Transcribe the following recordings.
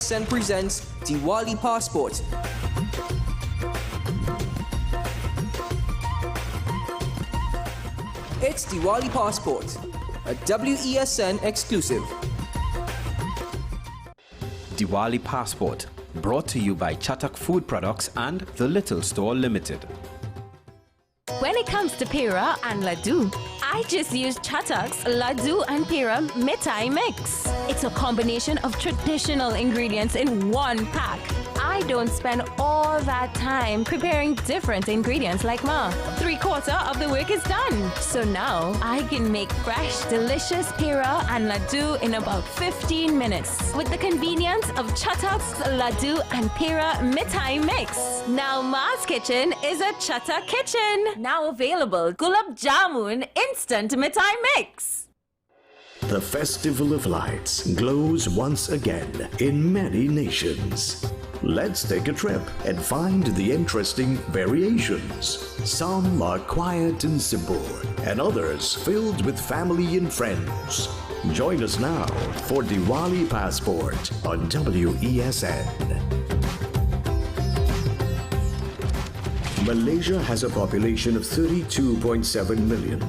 WESN presents Diwali Passport. It's Diwali Passport, a WESN exclusive. Diwali Passport, brought to you by Chatak Food Products and The Little Store Limited. When it comes to Pira and Laddu, I just use Chatak's Laddu and Pira Mithai Mix. It's a combination of traditional ingredients in one pack. I don't spend all that time preparing different ingredients like Ma. 3/4 of the work is done. So now I can make fresh, delicious Pira and Laddu in about 15 minutes with the convenience of Chatak's Laddu and Pira Mithai Mix. Now Ma's Kitchen is a Chatak kitchen. Now available Gulab Jamun Instant Mithai Mix. The Festival of Lights glows once again in many nations. Let's take a trip and find the interesting variations. Some are quiet and simple, and others filled with family and friends. Join us now for Diwali Passport on WESN. Malaysia has a population of 32.7 million.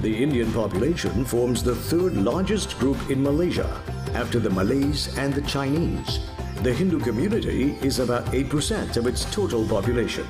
The Indian population forms the third largest group in Malaysia, after the Malays and the Chinese. The Hindu community is about 8% of its total population.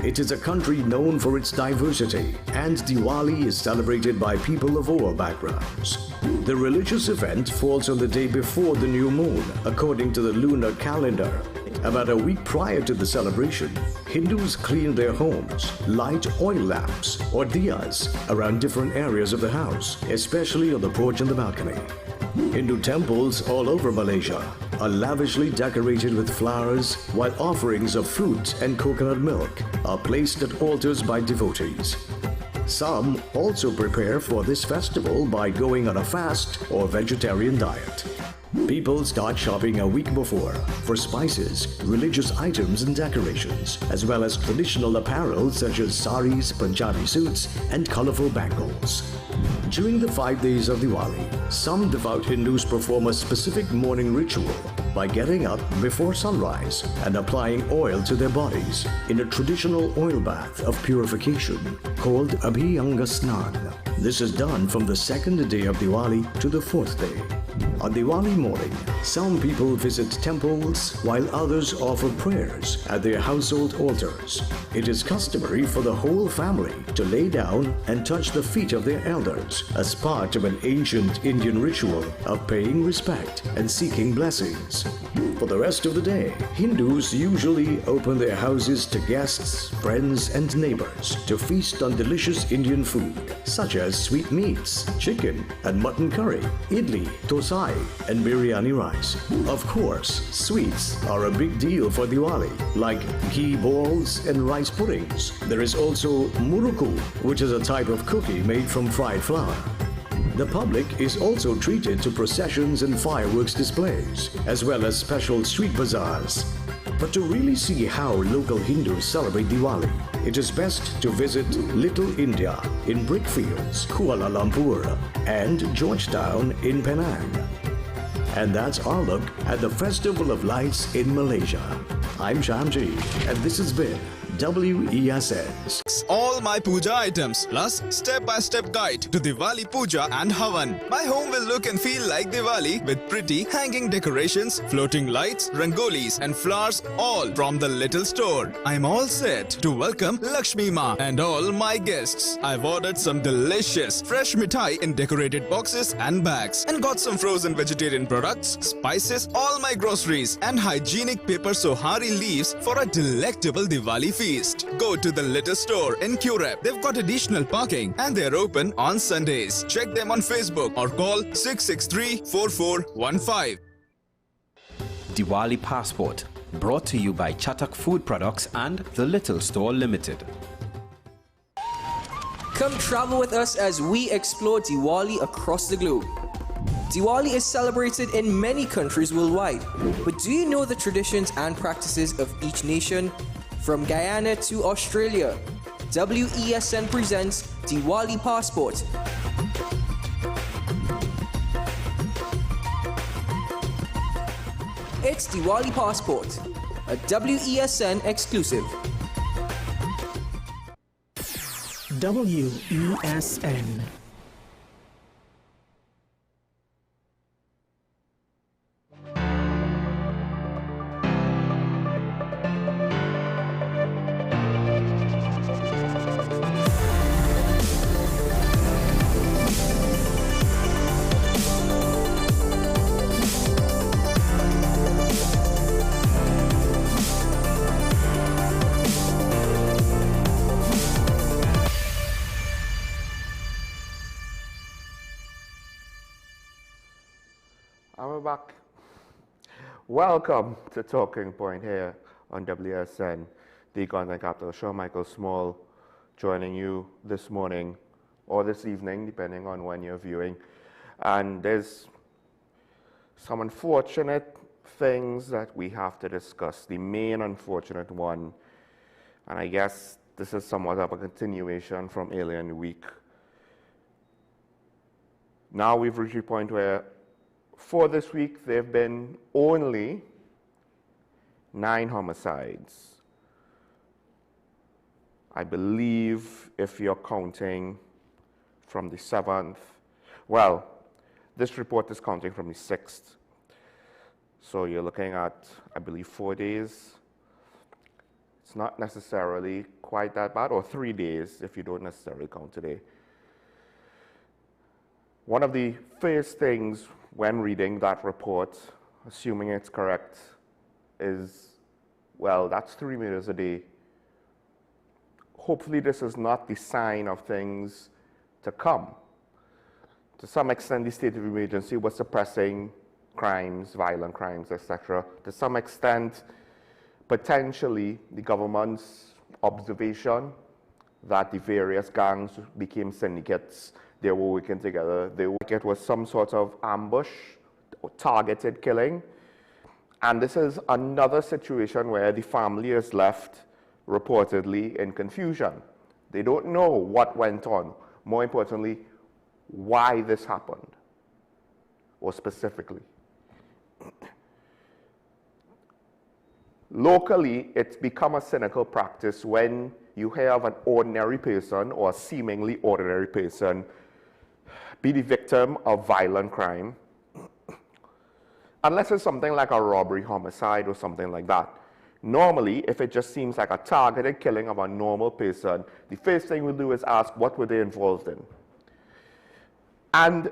It is a country known for its diversity, and Diwali is celebrated by people of all backgrounds. The religious event falls on the day before the new moon, according to the lunar calendar. About a week prior to the celebration, Hindus clean their homes, light oil lamps or diyas around different areas of the house, especially on the porch and the balcony. Hindu temples all over Malaysia are lavishly decorated with flowers, while offerings of fruit and coconut milk are placed at altars by devotees. Some also prepare for this festival by going on a fast or vegetarian diet. People start shopping a week before for spices, religious items and decorations, as well as traditional apparel such as saris, Punjabi suits, and colorful bangles. During the 5 days of Diwali, some devout Hindus perform a specific morning ritual by getting up before sunrise and applying oil to their bodies in a traditional oil bath of purification called Abhyanga Snan. This is done from the second day of Diwali to the fourth day. On Diwali morning, some people visit temples while others offer prayers at their household altars. It is customary for the whole family to lay down and touch the feet of their elders as part of an ancient Indian ritual of paying respect and seeking blessings. For the rest of the day, Hindus usually open their houses to guests, friends and neighbors to feast on delicious Indian food such as sweet meats, chicken and mutton curry, idli, tosai and biryani rice. Of course, sweets are a big deal for Diwali, like ghee balls and rice puddings. There is also muruku, which is a type of cookie made from fried flour. The public is also treated to processions and fireworks displays, as well as special street bazaars. But to really see how local Hindus celebrate Diwali, it is best to visit Little India in Brickfields, Kuala Lumpur, and Georgetown in Penang. And that's our look at the Festival of Lights in Malaysia. I'm Shamji, and this has been WESN. All my puja items plus step-by-step guide to Diwali Puja and Havan. My home will look and feel like Diwali with pretty hanging decorations, floating lights, rangolis and flowers, all from the little store. I'm all set to welcome Lakshmi Ma and all my guests. I've ordered some delicious fresh mithai in decorated boxes and bags, and got some frozen vegetarian products, spices, all my groceries and hygienic paper sohari leaves for a delectable Diwali feast. Go to the little store in Curep. They've got additional parking and they're open on Sundays. Check them on Facebook or call 663-4415. Diwali Passport, brought to you by Chatak Food Products and The Little Store Limited. Come travel with us as we explore Diwali across the globe. Diwali is celebrated in many countries worldwide, but do you know the traditions and practices of each nation? From Guyana to Australia, WESN presents Diwali Passport. Mix Diwali Passport, a WESN exclusive. WESN. And we're back. Welcome to Talking Point here on WSN, the Content Capital Show. Michael Small joining you this morning or this evening, depending on when you're viewing. And there's some unfortunate things that we have to discuss. The main unfortunate one, and I guess this is somewhat of a continuation from earlier in the week. Now we've reached a point where for this week, there have been only 9 homicides. I believe if you're counting from the 7th, well, this report is counting from the 6th. So you're looking at, I believe, 4 days. It's not necessarily quite that bad, or 3 days if you don't necessarily count today. One of the first things when reading that report, assuming it's correct, is, well, that's 3 murders a day. Hopefully this is not the sign of things to come. To some extent, the state of emergency was suppressing crimes, violent crimes, etc. To some extent, potentially the government's observation that the various gangs became syndicates. They were working together. It was some sort of ambush or targeted killing. And this is another situation where the family is left reportedly in confusion. They don't know what went on. More importantly, why this happened, or specifically. Locally, it's become a cynical practice when you have an ordinary person or a seemingly ordinary person be the victim of violent crime, unless it's something like a robbery, homicide, or something like that. Normally, if it just seems like a targeted killing of a normal person, the first thing we'll do is ask, what were they involved in? And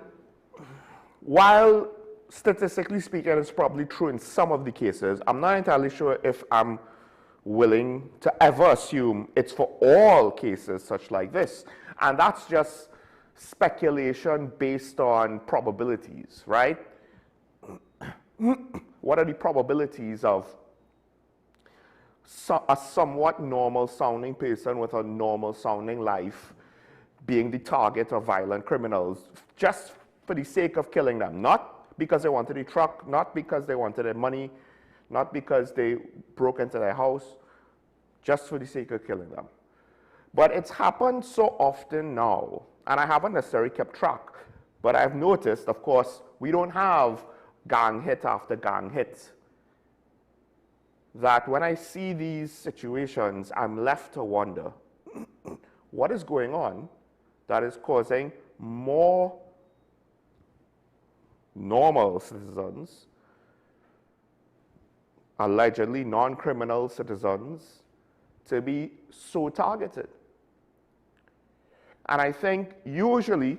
while statistically speaking, it's probably true in some of the cases, I'm not entirely sure if I'm willing to ever assume it's for all cases such like this. And that's just speculation based on probabilities, right? What are the probabilities of a somewhat normal sounding person with a normal sounding life being the target of violent criminals just for the sake of killing them? Not because they wanted a truck, not because they wanted their money, not because they broke into their house, just for the sake of killing them. But it's happened so often now, and I haven't necessarily kept track, but I've noticed, of course, we don't have gang hit after gang hit, that when I see these situations, I'm left to wonder, what is going on that is causing more normal citizens, allegedly non-criminal citizens, to be so targeted? And I think usually,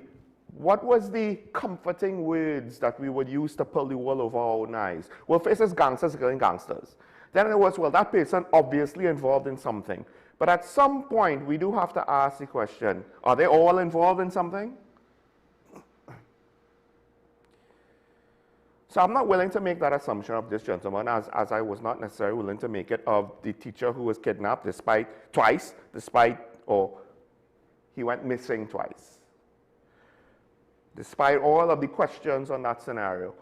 what was the comforting words that we would use to pull the wool over our own eyes? Well, first it's gangsters killing gangsters. Then it was, well, that person obviously involved in something. But at some point, we do have to ask the question, are they all involved in something? So I'm not willing to make that assumption of this gentleman, as I was not necessarily willing to make it of the teacher who was kidnapped or he went missing twice. Despite all of the questions on that scenario.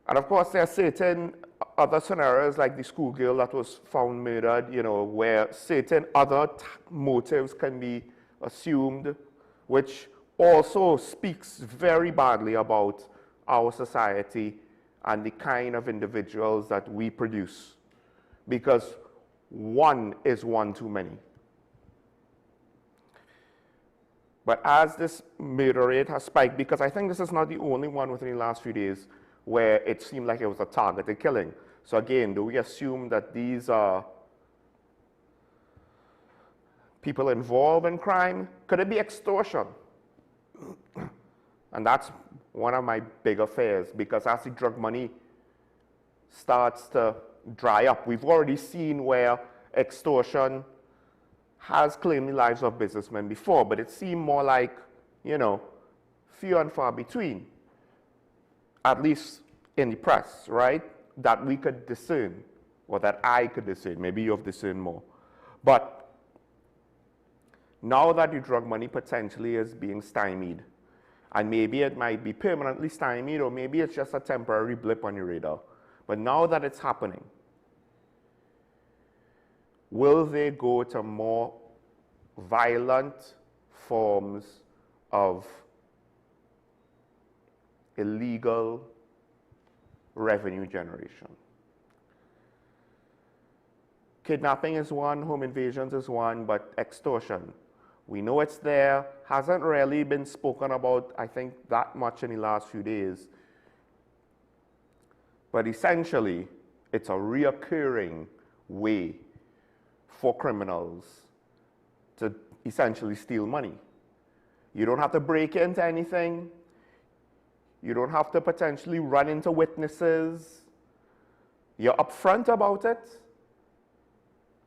And of course, there are certain other scenarios like the schoolgirl that was found murdered, where certain other motives can be assumed, which also speaks very badly about our society and the kind of individuals that we produce, because one is one too many. But as this murder rate has spiked, because I think this is not the only one within the last few days where it seemed like it was a targeted killing. So again, do we assume that these are people involved in crime? Could it be extortion? And that's one of my bigger fears, because as the drug money starts to dry up, we've already seen where extortion has claimed the lives of businessmen before, but it seemed more like, you know, few and far between, at least in the press, right? That we could discern, or that I could discern. Maybe you've discerned more. But now that the drug money potentially is being stymied, and maybe it might be permanently stymied, or maybe it's just a temporary blip on your radar. But now that it's happening, will they go to more violent forms of illegal revenue generation? Kidnapping is one, home invasions is one, but extortion, we know it's there, hasn't really been spoken about, I think, that much in the last few days. But essentially, it's a reoccurring way for criminals to essentially steal money. You don't have to break into anything. You don't have to potentially run into witnesses. You're upfront about it.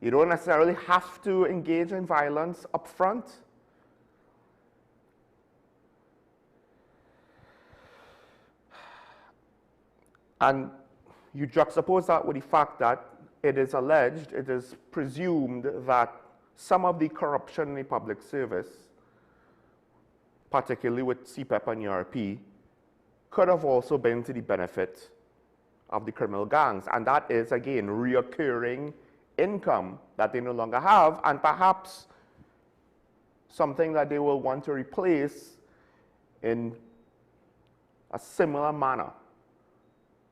You don't necessarily have to engage in violence upfront. And you juxtapose that with the fact that it is alleged, it is presumed that some of the corruption in the public service, particularly with CPEP and ERP, could have also been to the benefit of the criminal gangs. And that is, again, reoccurring income that they no longer have, and perhaps something that they will want to replace in a similar manner.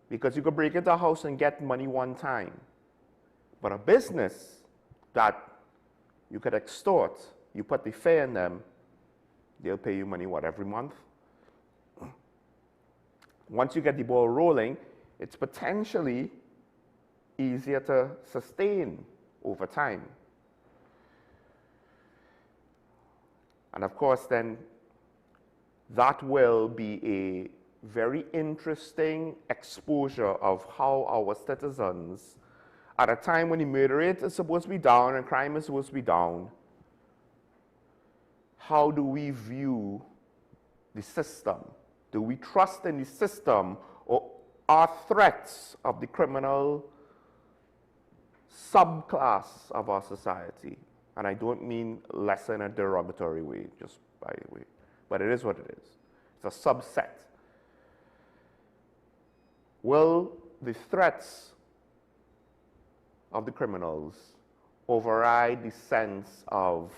Because you could break into a house and get money one time. But a business that you could extort, you put the fare in them, they'll pay you money, what, every month? Once you get the ball rolling, it's potentially easier to sustain over time. And of course, then, that will be a very interesting exposure of how our citizens, at a time when the murder rate is supposed to be down and crime is supposed to be down, how do we view the system? Do we trust in the system, or are threats of the criminal subclass of our society? And I don't mean less in a derogatory way, just by the way, but it is what it is. It's a subset. Will the threats of the criminals override the sense of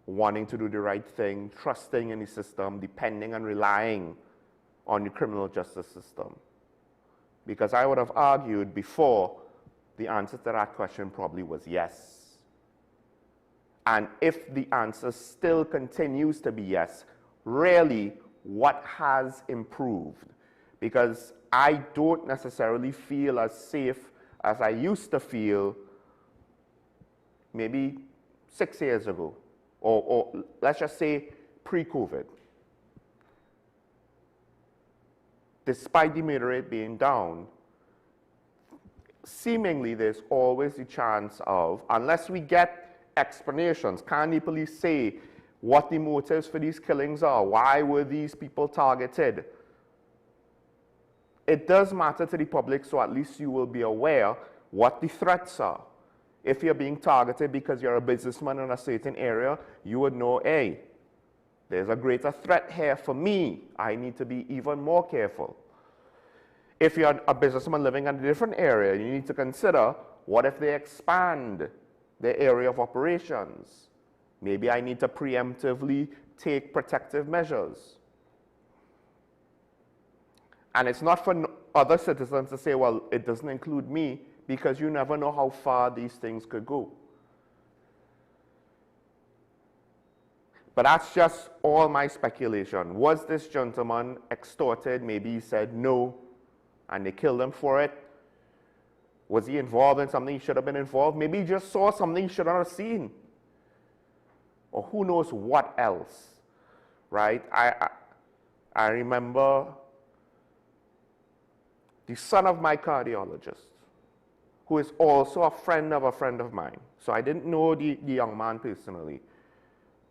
wanting to do the right thing, trusting in the system, depending and relying on the criminal justice system? Because I would have argued before, the answer to that question probably was yes. And if the answer still continues to be yes, really, what has improved? Because I don't necessarily feel as safe as I used to feel maybe 6 years ago, or let's just say pre-COVID. Despite the murder rate being down, seemingly there's always the chance of, unless we get explanations, can the police say what the motives for these killings are? Why were these people targeted? It does matter to the public, so at least you will be aware what the threats are. If you're being targeted because you're a businessman in a certain area, you would know, hey, there's a greater threat here for me. I need to be even more careful. If you're a businessman living in a different area, you need to consider, what if they expand their area of operations? Maybe I need to preemptively take protective measures. And it's not for other citizens to say, well, it doesn't include me, because you never know how far these things could go. But that's just all my speculation. Was this gentleman extorted? Maybe he said no, and they killed him for it. Was he involved in something he should have been involved? Maybe he just saw something he should not have seen. Or who knows what else, right? I remember the son of my cardiologist, who is also a friend of mine. So I didn't know the young man personally,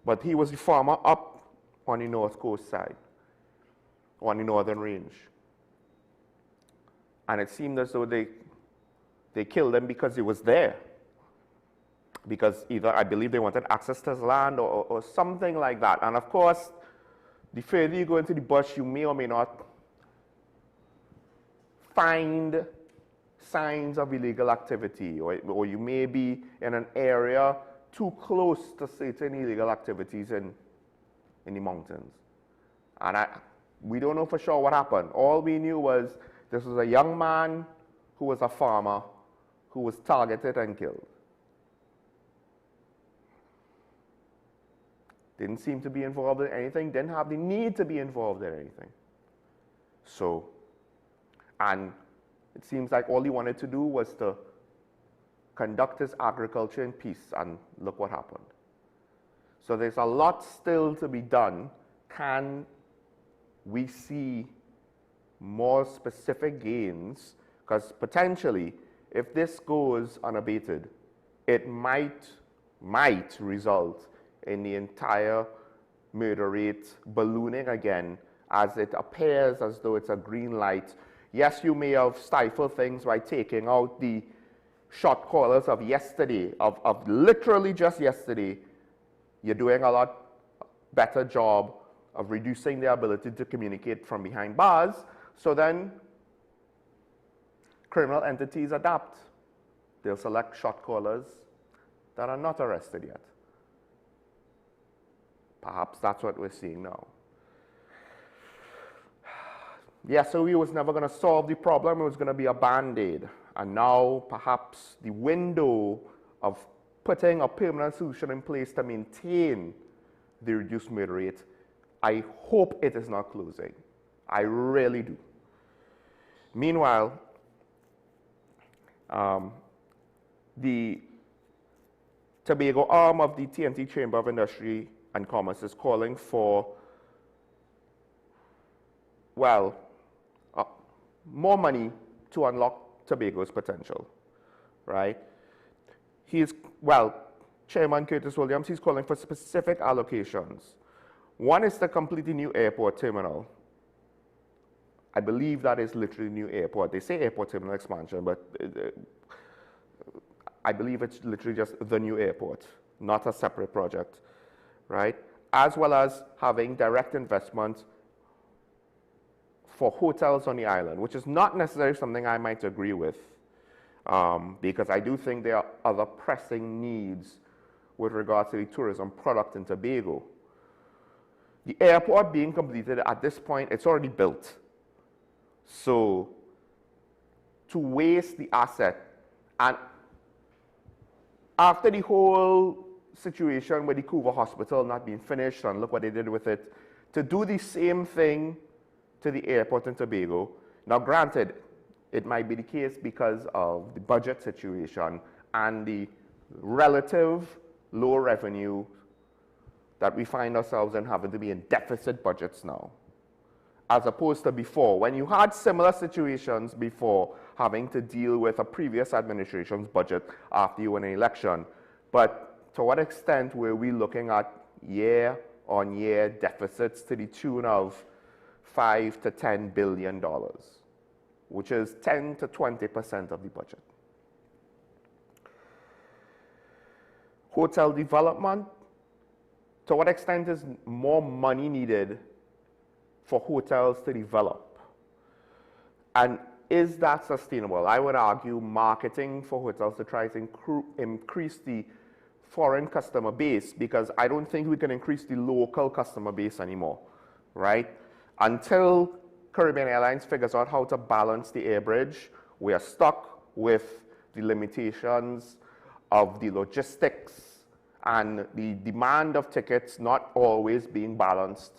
but he was the farmer up on the North Coast side, on the Northern Range. And it seemed as though they killed him because he was there. Because either, I believe they wanted access to his land or something like that. And of course, the further you go into the bush, you may or may not find signs of illegal activity, or you may be in an area too close to certain illegal activities in the mountains. And we don't know for sure what happened. All we knew was this was a young man who was a farmer who was targeted and killed. Didn't seem to be involved in anything, didn't have the need to be involved in anything. So, and it seems like all he wanted to do was to conduct his agriculture in peace, and look what happened. So there's a lot still to be done. Can we see more specific gains? Because potentially, if this goes unabated, it might result in the entire murder rate ballooning again, as it appears as though it's a green light. Yes, you may have stifled things by taking out the shot callers of yesterday, of literally just yesterday. You're doing a lot better job of reducing the ability to communicate from behind bars. So then criminal entities adapt. They'll select shot callers that are not arrested yet. Perhaps that's what we're seeing now. The SOE was never going to solve the problem. It was going to be a band-aid. And now, perhaps, the window of putting a permanent solution in place to maintain the reduced murder rate, I hope it is not closing. I really do. Meanwhile, the Tobago arm of the TNT Chamber of Industry and Commerce is calling for, well, more money to unlock Tobago's potential, right? Chairman Curtis Williams, he's calling for specific allocations. One is to complete the new airport terminal. I believe that is literally new airport. They say airport terminal expansion, but I believe it's literally just the new airport, not a separate project, right? As well as having direct investment for hotels on the island, which is not necessarily something I might agree with, because I do think there are other pressing needs with regards to the tourism product in Tobago. The airport being completed at this point, it's already built. So to waste the asset, and after the whole situation with the Couva Hospital not being finished, and look what they did with it, to do the same thing to the airport in Tobago. Now granted, it might be the case because of the budget situation and the relative low revenue that we find ourselves in, having to be in deficit budgets now, as opposed to before, when you had similar situations before, having to deal with a previous administration's budget after you win an election. But to what extent were we looking at year-on-year deficits to the tune of $5 to $10 billion, which is 10 to 20% of the budget? Hotel development, to what extent is more money needed for hotels to develop? And is that sustainable? I would argue marketing for hotels to try to increase the foreign customer base, because I don't think we can increase the local customer base anymore, right? Until Caribbean Airlines figures out how to balance the air bridge, we are stuck with the limitations of the logistics and the demand of tickets not always being balanced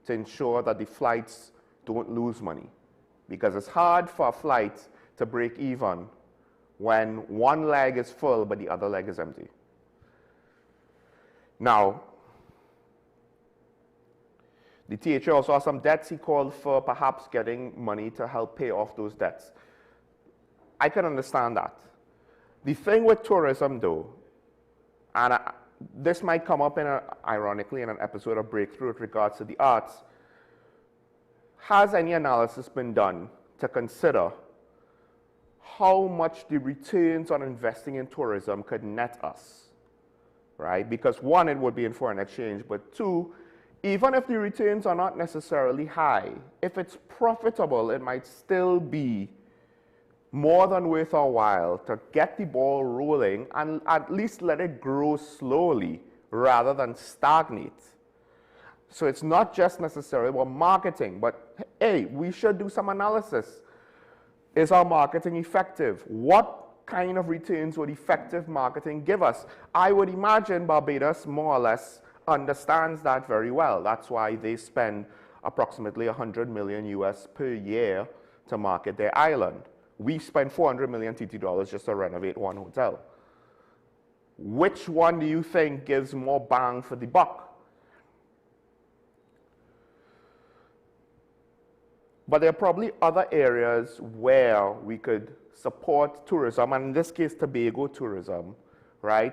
to ensure that the flights don't lose money. Because it's hard for a flight to break even when one leg is full but the other leg is empty. Now, the THA also has some debts. He called for perhaps getting money to help pay off those debts. I can understand that. The thing with tourism, though, and this might come up ironically in an episode of Breakthrough with regards to the arts, has any analysis been done to consider how much the returns on investing in tourism could net us, right? Because one, it would be in foreign exchange, but two, even if the returns are not necessarily high, if it's profitable, it might still be more than worth our while to get the ball rolling and at least let it grow slowly rather than stagnate. So it's not just necessarily about marketing, but hey, we should do some analysis. Is our marketing effective? What kind of returns would effective marketing give us? I would imagine Barbados more or less understands that very well. That's why they spend approximately $100 million US per year to market their island. We spend 400 million TT dollars just to renovate one hotel. Which one do you think gives more bang for the buck? But there are probably other areas where we could support tourism, and in this case, Tobago tourism, right?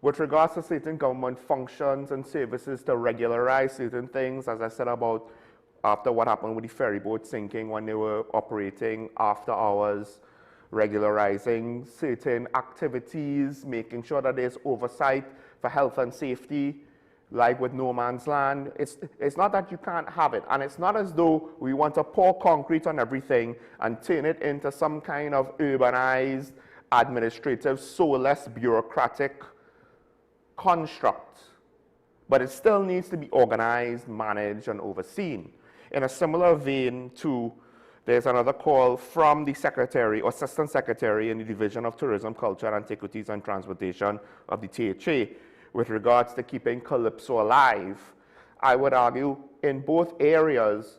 With regards to certain government functions and services to regularize certain things, as I said about after what happened with the ferry boat sinking when they were operating after hours, regularizing certain activities, making sure that there's oversight for health and safety, like with no man's land. It's not that you can't have it, and it's not as though we want to pour concrete on everything and turn it into some kind of urbanized, administrative, soulless, bureaucratic construct. But it still needs to be organized, managed, and overseen. In a similar vein to, there's another call from the Secretary or Assistant Secretary in the Division of Tourism, Culture, Antiquities, and Transportation of the THA with regards to keeping Calypso alive. I would argue in both areas,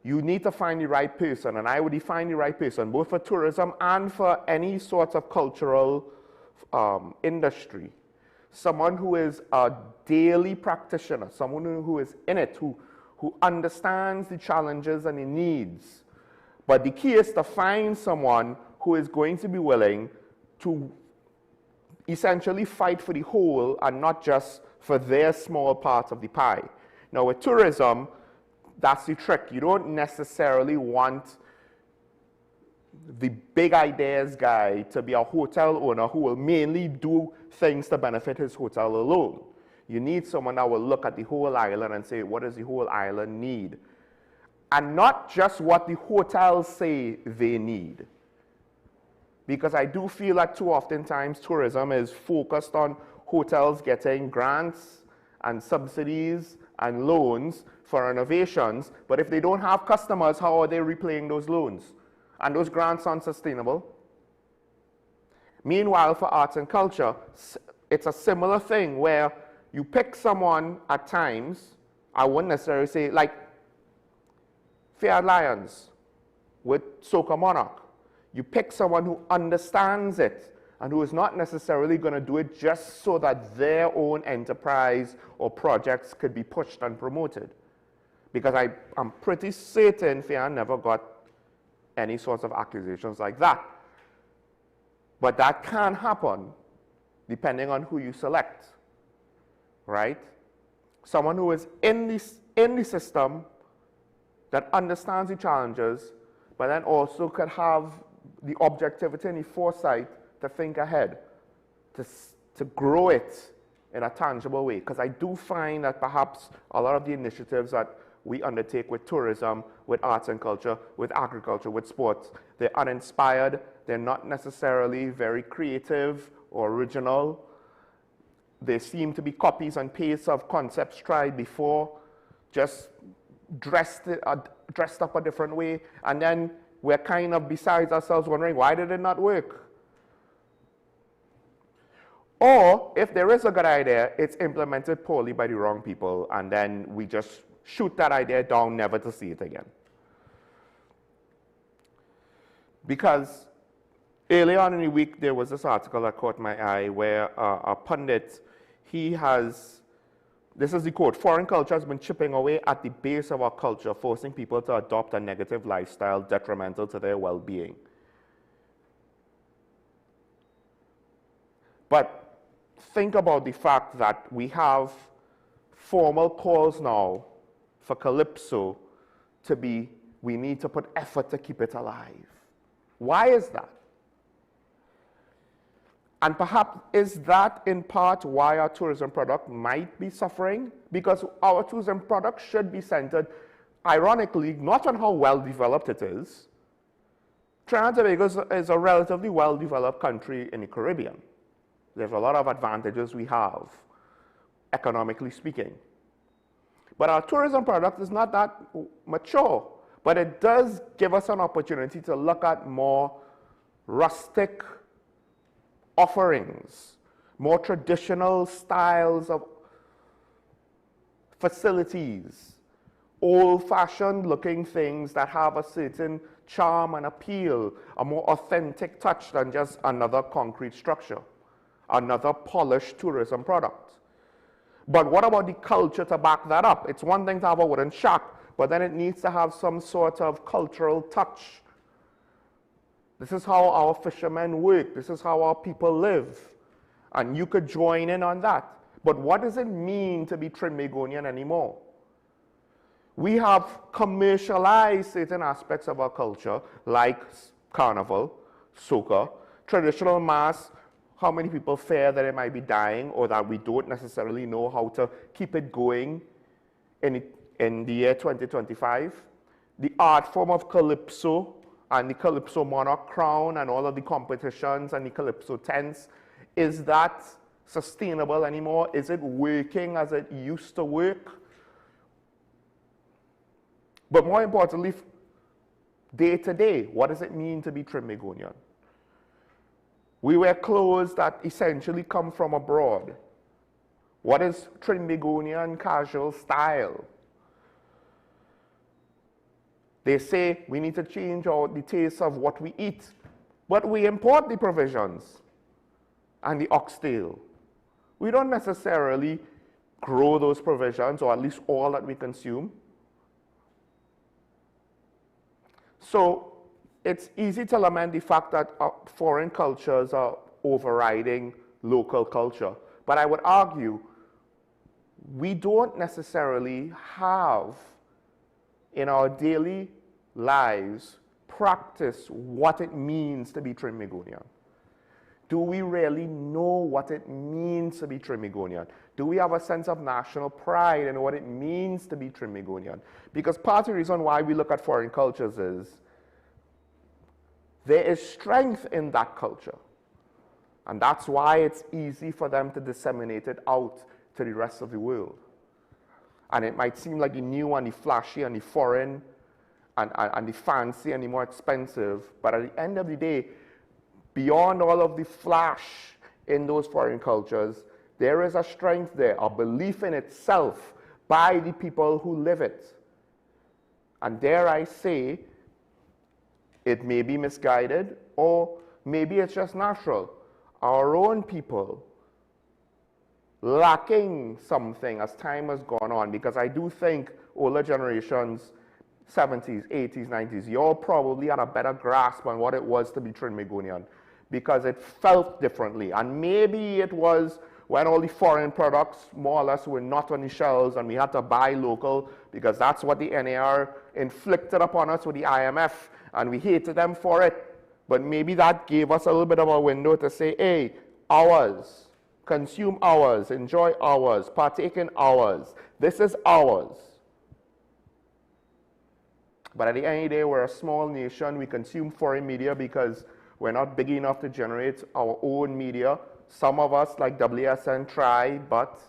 you need to find the right person, and I would define the right person both for tourism and for any sorts of cultural industry. Someone who is a daily practitioner, someone who is in it, who understands the challenges and the needs. But the key is to find someone who is going to be willing to essentially fight for the whole and not just for their small part of the pie. Now with tourism, that's the trick. You don't necessarily want the big ideas guy to be a hotel owner who will mainly do things to benefit his hotel alone. You need someone that will look at the whole island and say, what does the whole island need? And not just what the hotels say they need. Because I do feel that too oftentimes tourism is focused on hotels getting grants and subsidies and loans for renovations, but if they don't have customers, how are they repaying those loans? And those grants aren't sustainable. Meanwhile, for arts and culture, it's a similar thing where you pick someone at times, I wouldn't necessarily say, like Fair Lions with Soca Monarch. You pick someone who understands it and who is not necessarily going to do it just so that their own enterprise or projects could be pushed and promoted. Because I'm pretty certain Fair never got any sorts of accusations like that. But that can happen depending on who you select, right? Someone who is in the system that understands the challenges, but then also could have the objectivity and the foresight to think ahead, to grow it in a tangible way. Because I do find that perhaps a lot of the initiatives that we undertake with tourism, with arts and culture, with agriculture, with sports, they're uninspired, they're not necessarily very creative or original. They seem to be copies and pastes of concepts tried before, just dressed dressed up a different way, and then we're kind of besides ourselves wondering, why did it not work? Or if there is a good idea, it's implemented poorly by the wrong people, and then we just shoot that idea down, never to see it again. Because earlier on in the week, there was this article that caught my eye where a pundit, this is the quote, "Foreign culture has been chipping away at the base of our culture, forcing people to adopt a negative lifestyle detrimental to their well-being." But think about the fact that we have formal calls now for Calypso to be, we need to put effort to keep it alive. Why is that? And perhaps is that in part why our tourism product might be suffering? Because our tourism product should be centered, ironically, not on how well developed it is. Trinidad and Tobago is a relatively well developed country in the Caribbean. There's a lot of advantages we have, economically speaking. But our tourism product is not that mature, but it does give us an opportunity to look at more rustic offerings, more traditional styles of facilities, old-fashioned looking things that have a certain charm and appeal, a more authentic touch than just another concrete structure, another polished tourism product. But what about the culture to back that up? It's one thing to have a wooden shack, but then it needs to have some sort of cultural touch. This is how our fishermen work. This is how our people live. And you could join in on that. But what does it mean to be Trinbagonian anymore? We have commercialized certain aspects of our culture, like carnival, soca, traditional mass. How many people fear that it might be dying, or that we don't necessarily know how to keep it going in the year 2025? The art form of Calypso and the Calypso Monarch Crown and all of the competitions and the Calypso tents, is that sustainable anymore? Is it working as it used to work? But more importantly, day to day, what does it mean to be Trinbagonian? We wear clothes that essentially come from abroad. What is Trinbagonian casual style? They say we need to change the taste of what we eat, but we import the provisions and the oxtail. We don't necessarily grow those provisions, or at least all that we consume. So it's easy to lament the fact that foreign cultures are overriding local culture. But I would argue we don't necessarily have in our daily lives practice what it means to be Trinbagonian. Do we really know what it means to be Trinbagonian? Do we have a sense of national pride in what it means to be Trinbagonian? Because part of the reason why we look at foreign cultures is there is strength in that culture. And that's why it's easy for them to disseminate it out to the rest of the world. And it might seem like the new and the flashy and the foreign and the fancy and the more expensive, but at the end of the day, beyond all of the flash in those foreign cultures, there is a strength there, a belief in itself by the people who live it. And dare I say, it may be misguided, or maybe it's just natural. Our own people lacking something as time has gone on, because I do think older generations, 70s, 80s, 90s, you're probably had a better grasp on what it was to be Trinbagonian, because it felt differently. And maybe it was when all the foreign products more or less were not on the shelves and we had to buy local, because that's what the NAR inflicted upon us with the IMF, and we hated them for it. But maybe that gave us a little bit of a window to say, hey, ours, consume ours, enjoy ours, partake in ours. This is ours. But at the end of the day, we're a small nation. We consume foreign media because we're not big enough to generate our own media. Some of us, like WSN, try, but...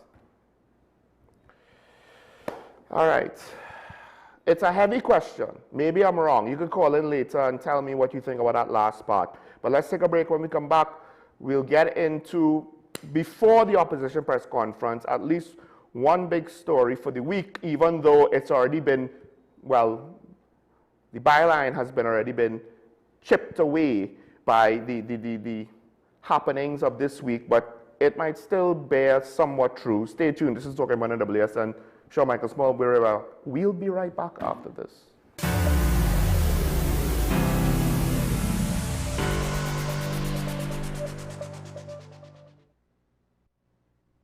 All right. It's a heavy question. Maybe I'm wrong. You can call in later and tell me what you think about that last part. But let's take a break. When we come back, we'll get into, before the opposition press conference, at least one big story for the week, even though it's already been, well, the byline has already been chipped away by the happenings of this week, but it might still bear somewhat true. Stay tuned. This is Talking About NWSN. Sean Michael Small, we'll be right back after this.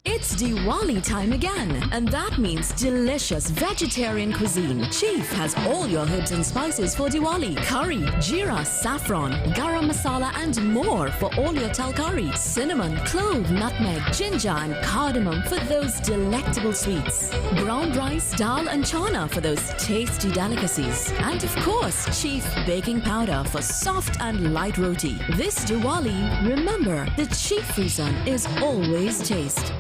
It's Diwali time again, and that means delicious vegetarian cuisine. Chief has all your herbs and spices for Diwali. Curry, jeera, saffron, garam masala and more for all your talkari. Cinnamon, clove, nutmeg, ginger and cardamom for those delectable sweets. Brown rice, dal and chana for those tasty delicacies. And of course, Chief baking powder for soft and light roti. This Diwali, remember, the chief reason is always taste.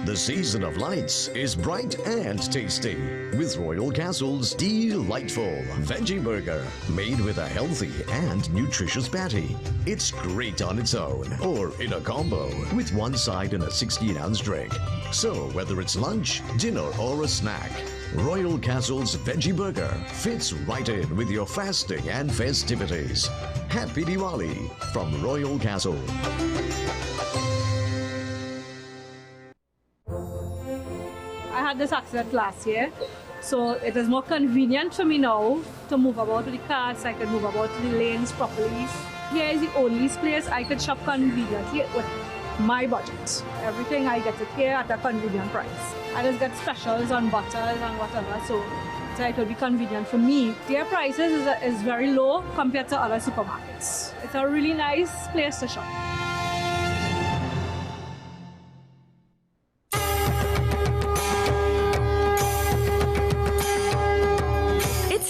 The season of lights is bright and tasty with Royal Castle's delightful veggie burger made with a healthy and nutritious patty. It's great on its own or in a combo with one side and a 16-ounce drink. So whether it's lunch, dinner or a snack, Royal Castle's veggie burger fits right in with your fasting and festivities. Happy Diwali from Royal Castle. I had this accident last year, so it is more convenient for me now to move about with the car, so I can move about the lanes properly. Here is the only place I can shop conveniently with my budget. Everything I get it here at a convenient price. I just get specials on butters and whatever, so it will be convenient for me. Their prices is very low compared to other supermarkets. It's a really nice place to shop.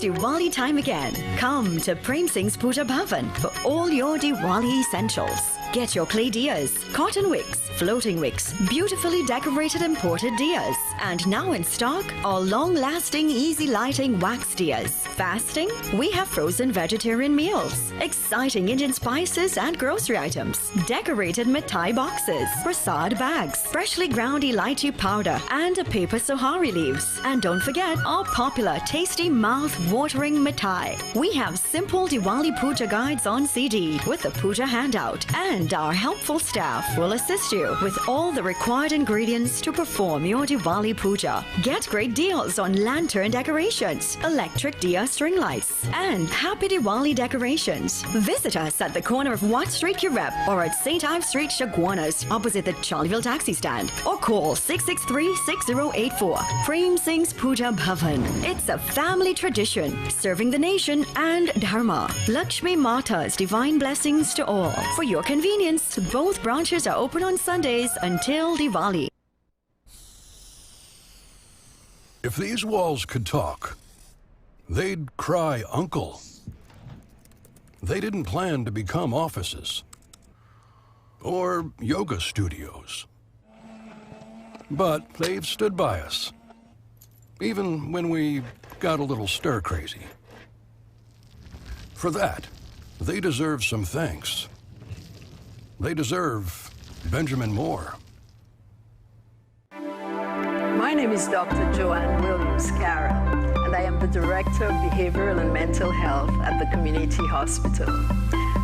Diwali time again. Come to Prem Singh's Puja Bhavan for all your Diwali essentials. Get your clay diyas, cotton wicks, floating wicks, beautifully decorated imported diyas, and now in stock, our long-lasting, easy-lighting wax diyas. Fasting? We have frozen vegetarian meals, exciting Indian spices and grocery items, decorated mithai boxes, prasad bags, freshly ground elaichi powder, and a paper sohari leaves. And don't forget our popular, tasty, mouth-watering mithai. We have simple Diwali Puja guides on CD with a Puja handout, and our helpful staff will assist you with all the required ingredients to perform your Diwali Puja. Get great deals on lantern decorations, electric diya string lights, and Happy Diwali decorations. Visit us at the corner of Watt Street, Kirep, or at St. Ives Street, Chaguanas, opposite the Charleville taxi stand, or call 663-6084. Prem Singh's Puja Bhavan. It's a family tradition, serving the nation and Dharma. Lakshmi Mata's divine blessings to all. For your convenience, both branches are open on Sundays until Diwali. If these walls could talk, they'd cry uncle. They didn't plan to become offices or yoga studios, but they've stood by us, even when we got a little stir-crazy. For that, they deserve some thanks. They deserve Benjamin Moore. My name is Dr. Joanne Williams-Carroll, and I am the Director of Behavioral and Mental Health at the Community Hospital.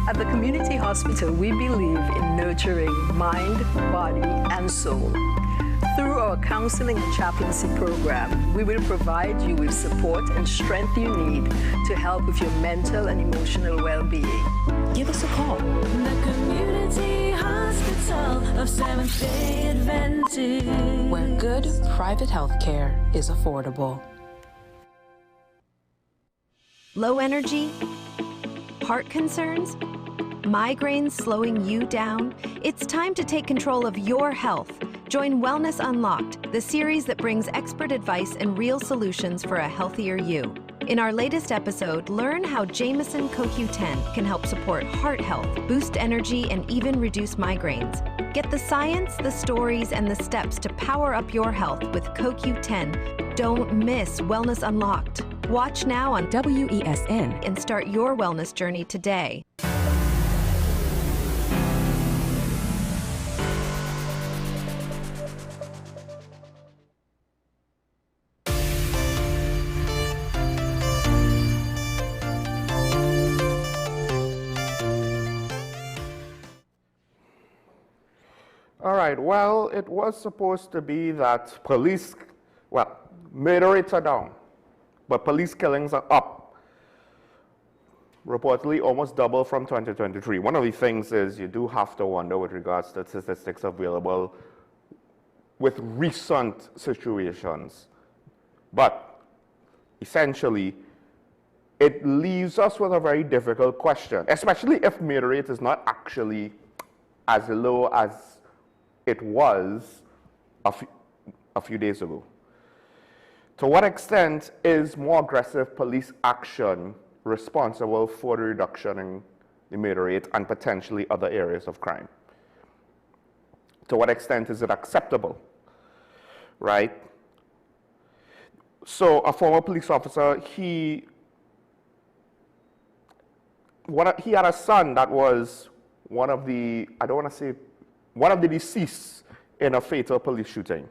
At the Community Hospital, we believe in nurturing mind, body, and soul. Through our counseling and chaplaincy program, we will provide you with support and strength you need to help with your mental and emotional well-being. Give us a call. The Community Hospital of Seventh-day Adventist, where good private health care is affordable. Low energy? Heart concerns? Migraines slowing you down? It's time to take control of your health. Join Wellness Unlocked, the series that brings expert advice and real solutions for a healthier you. In our latest episode, learn how Jameson CoQ10 can help support heart health, boost energy, and even reduce migraines. Get the science, the stories, and the steps to power up your health with CoQ10. Don't miss Wellness Unlocked. Watch now on WESN and start your wellness journey today. All right, well, it was supposed to be that police, well, murder rates are down, but police killings are up. Reportedly almost double from 2023. One of the things is you do have to wonder with regards to statistics available with recent situations. But essentially, it leaves us with a very difficult question, especially if murder rate is not actually as low as it was a few days ago. To what extent is more aggressive police action responsible for the reduction in the murder rate and potentially other areas of crime? To what extent is it acceptable, right? So a former police officer, he had a son that was one of the deceased in a fatal police shooting.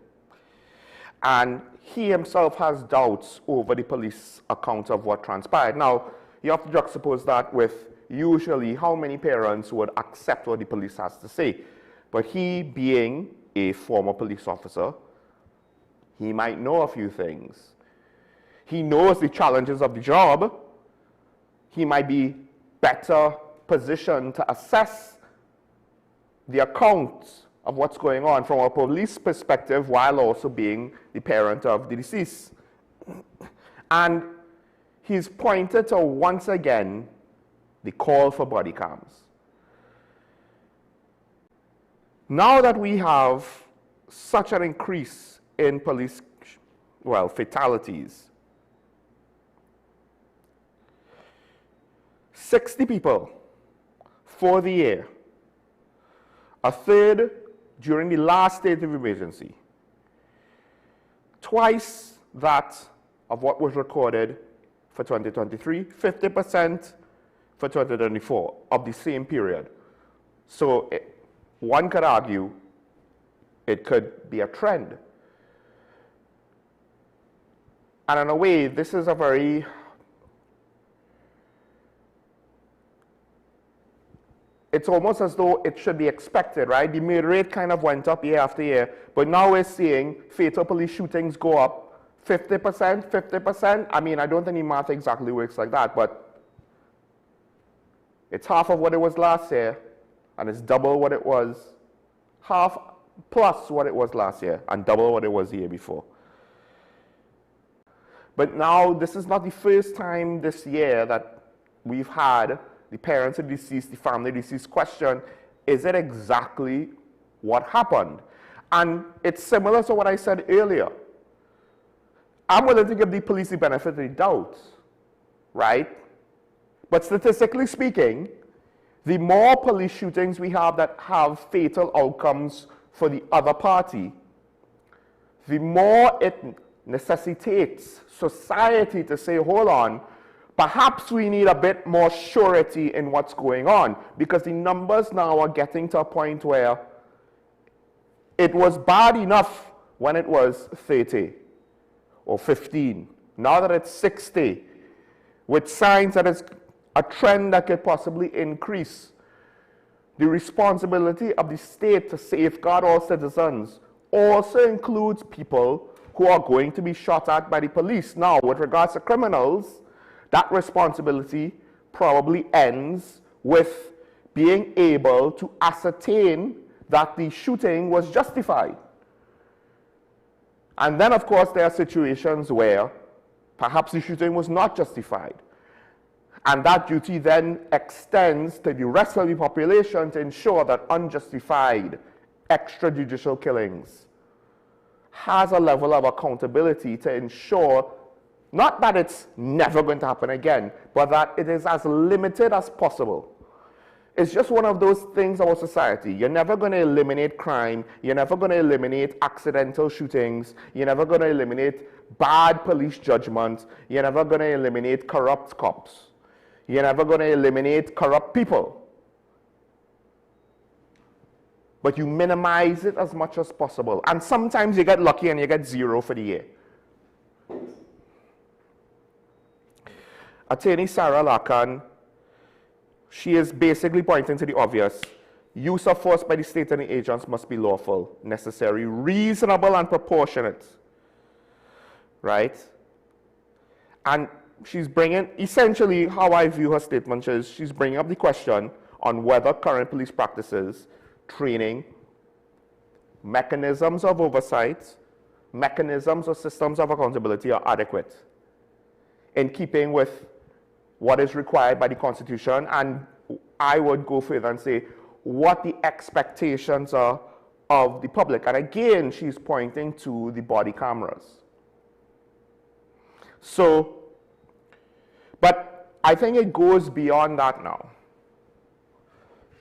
And he himself has doubts over the police account of what transpired. Now, you have to juxtapose that with usually how many parents would accept what the police has to say. But he, being a former police officer, he might know a few things. He knows the challenges of the job. He might be better positioned to assess the account of what's going on from a police perspective while also being the parent of the deceased. And he's pointed to, once again, the call for body cams. Now that we have such an increase in police, fatalities, 60 people for the year, a third during the last state of emergency, twice that of what was recorded for 2023, 50% for 2024 of the same period. So one could argue it could be a trend. And in a way, this is a very it's almost as though it should be expected, right? The murder rate kind of went up year after year, but now we're seeing fatal police shootings go up 50%, 50%. I mean, I don't think the math exactly works like that, but it's half of what it was last year, and it's double what it was, half plus what it was last year, and double what it was the year before. But now, this is not the first time this year that we've had the parents of the deceased, the family deceased question, is it exactly what happened? And it's similar to what I said earlier. I'm willing to give the police the benefit of the doubt, right? But statistically speaking, the more police shootings we have that have fatal outcomes for the other party, the more it necessitates society to say, hold on, perhaps we need a bit more surety in what's going on, because the numbers now are getting to a point where it was bad enough when it was 30 or 15. Now that it's 60, with signs that it's a trend that could possibly increase, the responsibility of the state to safeguard all citizens also includes people who are going to be shot at by the police. Now, with regards to criminals, that responsibility probably ends with being able to ascertain that the shooting was justified. And then, of course, there are situations where perhaps the shooting was not justified. And that duty then extends to the rest of the population to ensure that unjustified extrajudicial killings has a level of accountability to ensure not that it's never going to happen again, but that it is as limited as possible It's just one of those things about society. You're never going to eliminate crime. You're never going to eliminate accidental shootings. You're never going to eliminate bad police judgment. You're never going to eliminate corrupt cops. You're never going to eliminate corrupt people. But you minimize it as much as possible. And sometimes you get lucky and you get 0 for the year. Attorney Sarah Larkin, she is basically pointing to the obvious. Use of force by the state and the agents must be lawful, necessary, reasonable, and proportionate. Right? And she's bringing, essentially, how I view her statement is she's bringing up the question on whether current police practices, training, mechanisms of oversight, mechanisms or systems of accountability are adequate in keeping with what is required by the Constitution, and I would go further and say what the expectations are of the public. And again, she's pointing to the body cameras. So, but I think it goes beyond that now.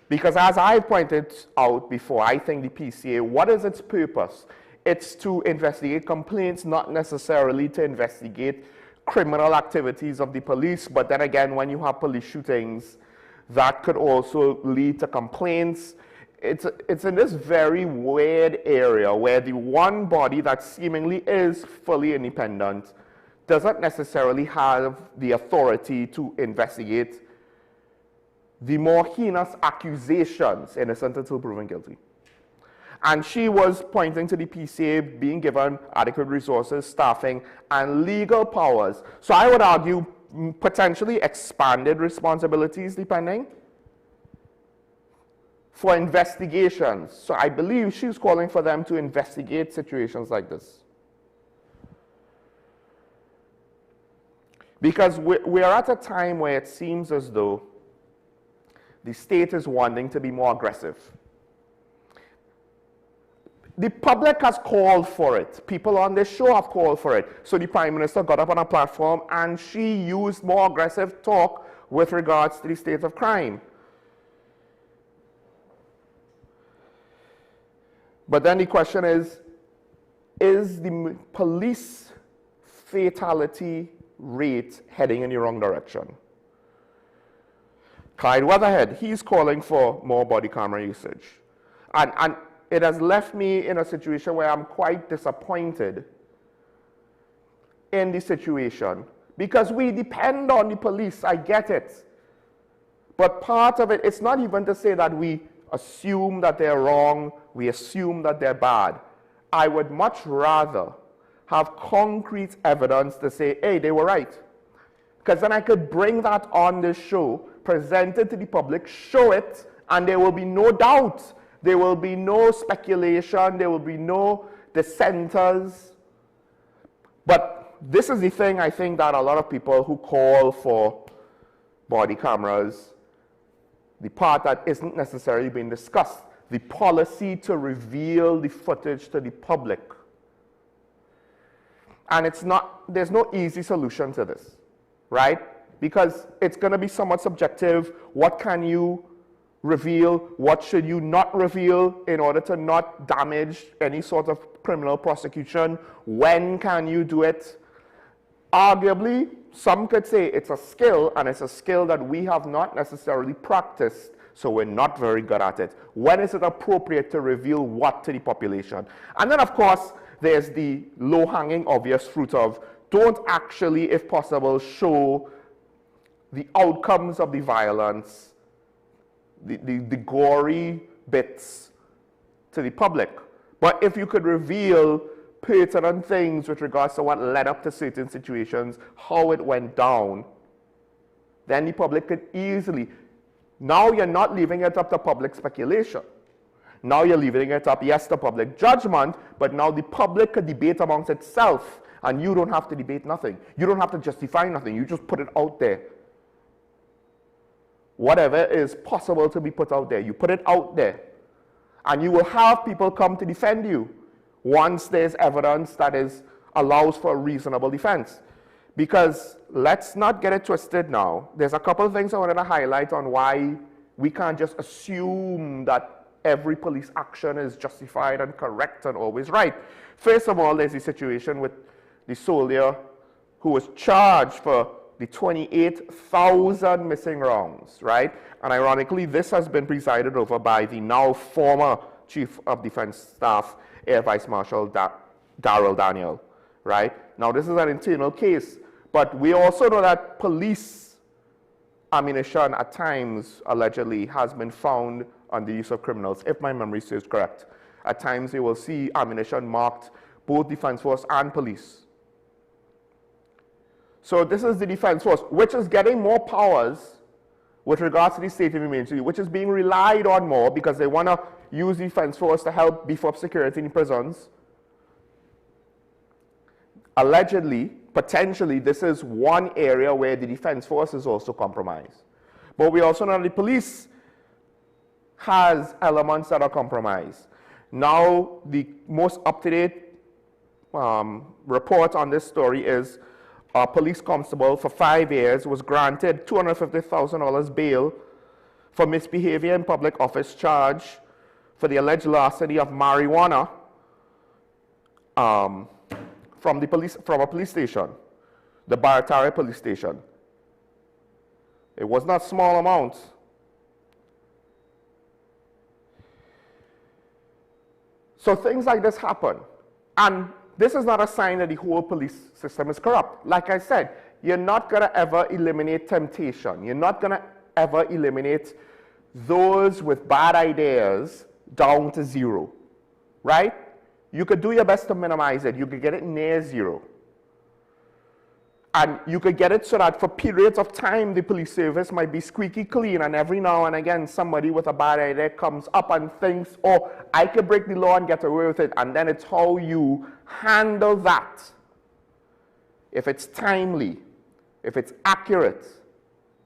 Because as I pointed out before, I think the PCA, what is its purpose? It's to investigate complaints, not necessarily to investigate criminal activities of the police, but then again, when you have police shootings, that could also lead to complaints. It's in this very weird area where the one body that seemingly is fully independent doesn't necessarily have the authority to investigate the more heinous accusations, innocent until proven guilty. And she was pointing to the PCA being given adequate resources, staffing, and legal powers. So I would argue potentially expanded responsibilities, depending, for investigations. So I believe she's calling for them to investigate situations like this. Because we're at a time where it seems as though the state is wanting to be more aggressive. The public has called for it. People on this show have called for it. So the Prime Minister got up on a platform and she used more aggressive talk with regards to the state of crime. But then the question is the police fatality rate heading in the wrong direction? Clyde Weatherhead, he's calling for more body camera usage. And it has left me in a situation where I'm quite disappointed in the situation because we depend on the police, I get it. But part of it, it's not even to say that we assume that they're wrong, we assume that they're bad. I would much rather have concrete evidence to say, hey, they were right. Because then I could bring that on this show, present it to the public, show it, and there will be no doubt. There will be no speculation. There will be no dissenters. But this is the thing I think that a lot of people who call for body cameras, the part that isn't necessarily being discussed, the policy to reveal the footage to the public. And it's not, there's no easy solution to this, right? Because it's going to be somewhat subjective. What can you reveal? What should you not reveal in order to not damage any sort of criminal prosecution? When can you do it? Arguably, some could say it's a skill, and it's a skill that we have not necessarily practiced, so we're not very good at it. When is it appropriate to reveal what to the population? And then, of course, there's the low-hanging obvious fruit of don't actually, if possible, show the outcomes of the violence, the gory bits to the public. But if you could reveal pertinent things with regards to what led up to certain situations, how it went down, then the public could easily. Now you're not leaving it up to public speculation. Now you're leaving it up, yes, to public judgment, but now the public could debate amongst itself, and you don't have to debate nothing. You don't have to justify nothing. You just put it out there. Whatever is possible to be put out there, you put it out there. And you will have people come to defend you once there's evidence that allows for a reasonable defense. Because let's not get it twisted now. There's a couple of things I wanted to highlight on why we can't just assume that every police action is justified and correct and always right. First of all, there's the situation with the soldier who was charged for the 28,000 missing rounds, right? And ironically, this has been presided over by the now former Chief of Defense Staff, Air Vice Marshal Darrell Daniel, right? Now, this is an internal case, but we also know that police ammunition at times, allegedly, has been found on the use of criminals, if my memory serves correct. At times, you will see ammunition marked both Defense Force and police. So this is the Defense Force, which is getting more powers with regards to the state of emergency, which is being relied on more because they want to use the Defense Force to help beef up security in prisons. Allegedly, potentially, this is one area where the Defense Force is also compromised. But we also know the police has elements that are compromised. Now, the most up-to-date report on this story is a police constable for 5 years was granted $250,000 bail for misbehavior in public office charge for the alleged larceny of marijuana from a police station, the Baratari police station. It was not small amounts. So things like this happen. And this is not a sign that the whole police system is corrupt. Like I said, you're not going to ever eliminate temptation. You're not going to ever eliminate those with bad ideas down to zero, right? You could do your best to minimize it. You could get it near zero. And you could get it so that for periods of time, the police service might be squeaky clean, and every now and again, somebody with a bad idea comes up and thinks, oh, I could break the law and get away with it, and then it's how you handle that. If it's timely, if it's accurate,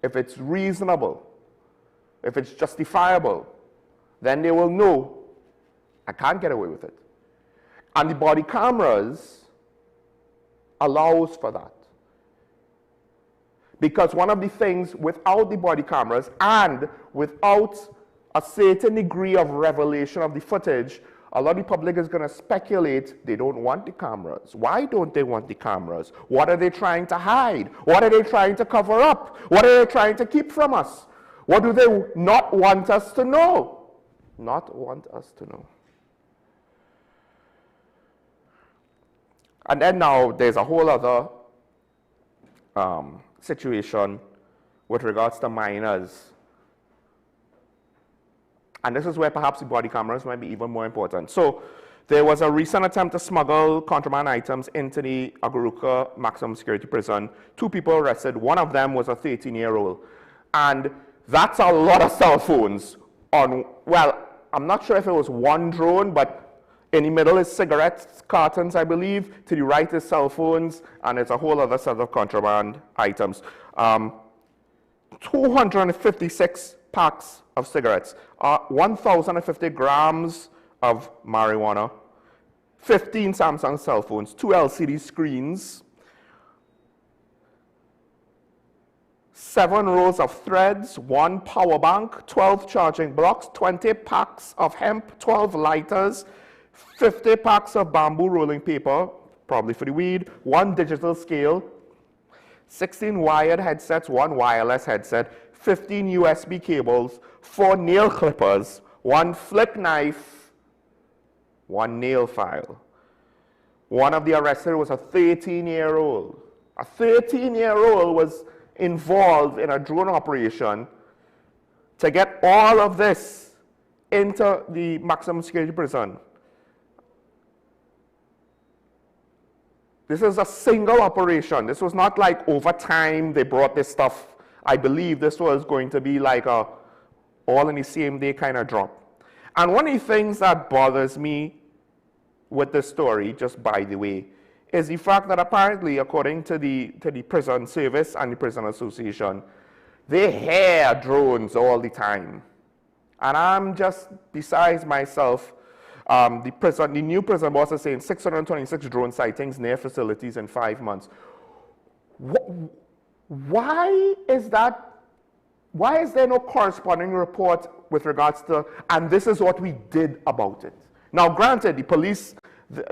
if it's reasonable, if it's justifiable, then they will know, I can't get away with it. And the body cameras allows for that. Because one of the things without the body cameras and without a certain degree of revelation of the footage, a lot of the public is going to speculate they don't want the cameras. Why don't they want the cameras? What are they trying to hide? What are they trying to cover up? What are they trying to keep from us? What do they not want us to know? Not want us to know. And then now there's a whole other situation with regards to minors. And this is where perhaps the body cameras might be even more important. So there was a recent attempt to smuggle contraband items into the Aguruka maximum security prison. 2 people arrested. One of them was a 13-year-old. And that's a lot of cell phones on, well, I'm not sure if it was one drone, but in the middle is cigarette cartons, I believe. To the right is cell phones, and it's a whole other set of contraband items. 256 packs of cigarettes, 1,050 grams of marijuana, 15 Samsung cell phones, 2 LCD screens, 7 rolls of threads, 1 power bank, 12 charging blocks, 20 packs of hemp, 12 lighters, 50 packs of bamboo rolling paper, probably for the weed, 1 digital scale, 16 wired headsets, 1 wireless headset, 15 USB cables, 4 nail clippers, 1 flick knife, 1 nail file. One of the arrested was a 13-year-old. A 13-year-old was involved in a drone operation to get all of this into the maximum security prison. This is a single operation. This was not like over time they brought this stuff. I believe this was going to be like a all in the same day kind of drop. And one of the things that bothers me with this story, just by the way, is the fact that apparently, according to the prison service and the prison association, they hear drones all the time. And I'm just besides myself. The new prison boss is saying 626 drone sightings near facilities in 5 months. Why is that why is there no corresponding report with regards to, and this is what we did about it? Now, granted, the police,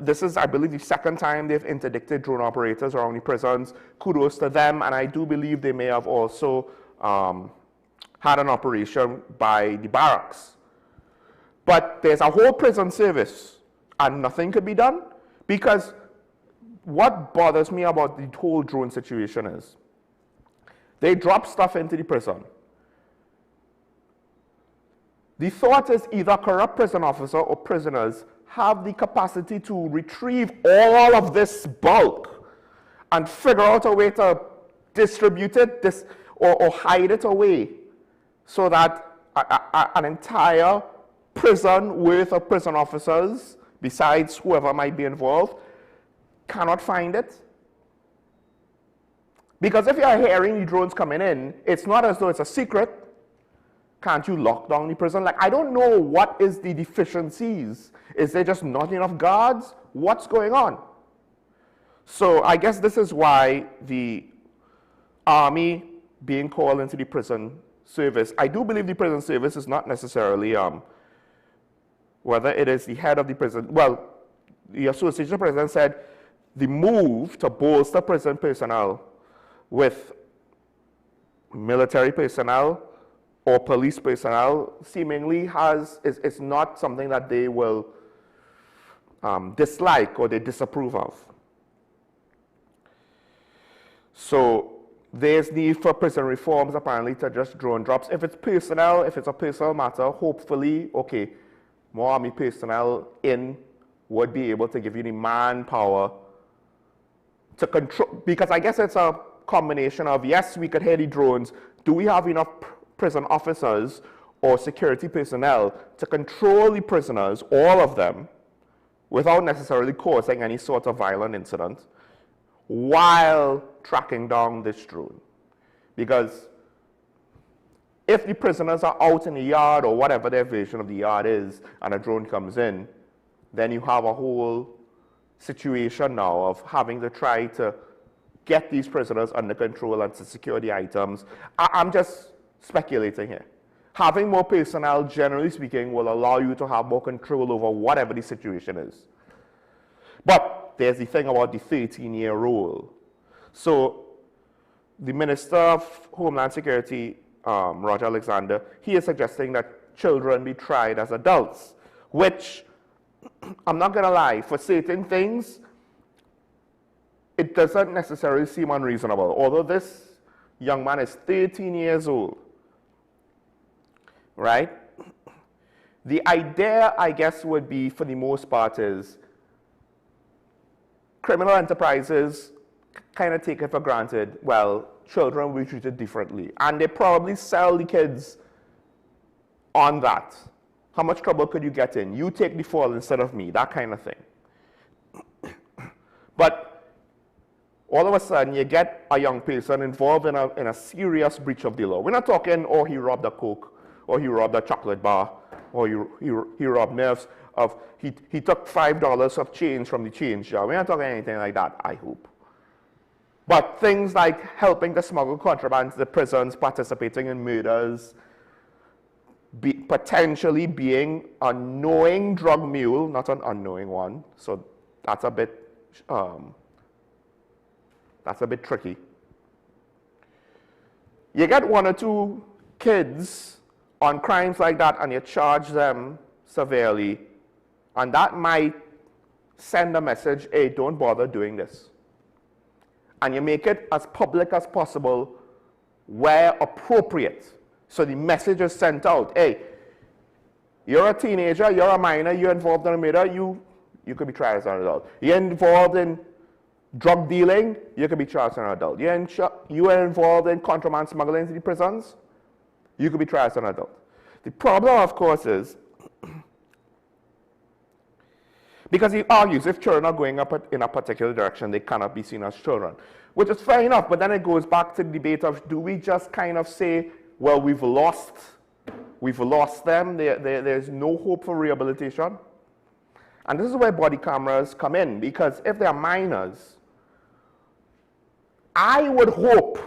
this is, I believe, the second time they've interdicted drone operators around the prisons. Kudos to them, and I do believe they may have also had an operation by the barracks. But there's a whole prison service, and nothing could be done, because what bothers me about the whole drone situation is they drop stuff into the prison. The thought is either corrupt prison officer or prisoners have the capacity to retrieve all of this bulk and figure out a way to distribute it or hide it away so that an entire prison worth of prison officers, besides whoever might be involved, cannot find it. Because if you're hearing the drones coming in, it's not as though it's a secret. Can't you lock down the prison? Like, I don't know what is the deficiencies. Is there just not enough guards? What's going on? So I guess this is why the army being called into the prison service. I do believe the prison service is not necessarily, whether it is the head of the prison. Well, the Association of Presidents said the move to bolster prison personnel with military personnel or police personnel seemingly is not something that they will dislike or they disapprove of. So there's need for prison reforms apparently to just drone drops. If it's personnel, if it's a personal matter, hopefully, okay, more army personnel in would be able to give you the manpower to control, because I guess it's a combination of, yes, we could hear the drones. Do we have enough prison officers or security personnel to control the prisoners, all of them, without necessarily causing any sort of violent incident, while tracking down this drone? Because if the prisoners are out in the yard or whatever their version of the yard is, and a drone comes in, then you have a whole situation now of having to try to get these prisoners under control and to secure the items. I'm just speculating here. Having more personnel, generally speaking, will allow you to have more control over whatever the situation is. But there's the thing about the 13-year rule. So the Minister of Homeland Security, Roger Alexander, he is suggesting that children be tried as adults, which, I'm not going to lie, for certain things, it doesn't necessarily seem unreasonable. Although this young man is 13 years old, right? The idea, I guess, would be, for the most part, is criminal enterprises kind of take it for granted, well, children will be treated differently. And they probably sell the kids on that. How much trouble could you get in? You take the fall instead of me, that kind of thing. But all of a sudden, you get a young person involved in a serious breach of the law. We're not talking, oh, he robbed a Coke, or he robbed a chocolate bar, or he robbed nerves. He took $5 of change from the change jar. We're not talking anything like that, I hope. But things like helping to smuggle contraband to the prisons, participating in murders, potentially being a knowing drug mule, not an unknowing one. So that's a bit tricky. You get one or two kids on crimes like that and you charge them severely, and that might send a message, hey, don't bother doing this. And you make it as public as possible where appropriate. So the message is sent out, hey, you're a teenager, you're a minor, you're involved in a murder, you could be tried as an adult. You're involved in drug dealing, you could be charged as an adult. You are involved in contraband smuggling into the prisons, you could be tried as an adult. The problem, of course, is because he argues if children are going up in a particular direction, they cannot be seen as children, which is fair enough, but then it goes back to the debate of, do we just kind of say, well, we've lost them, there's no hope for rehabilitation? And this is where body cameras come in, because if they're minors, I would hope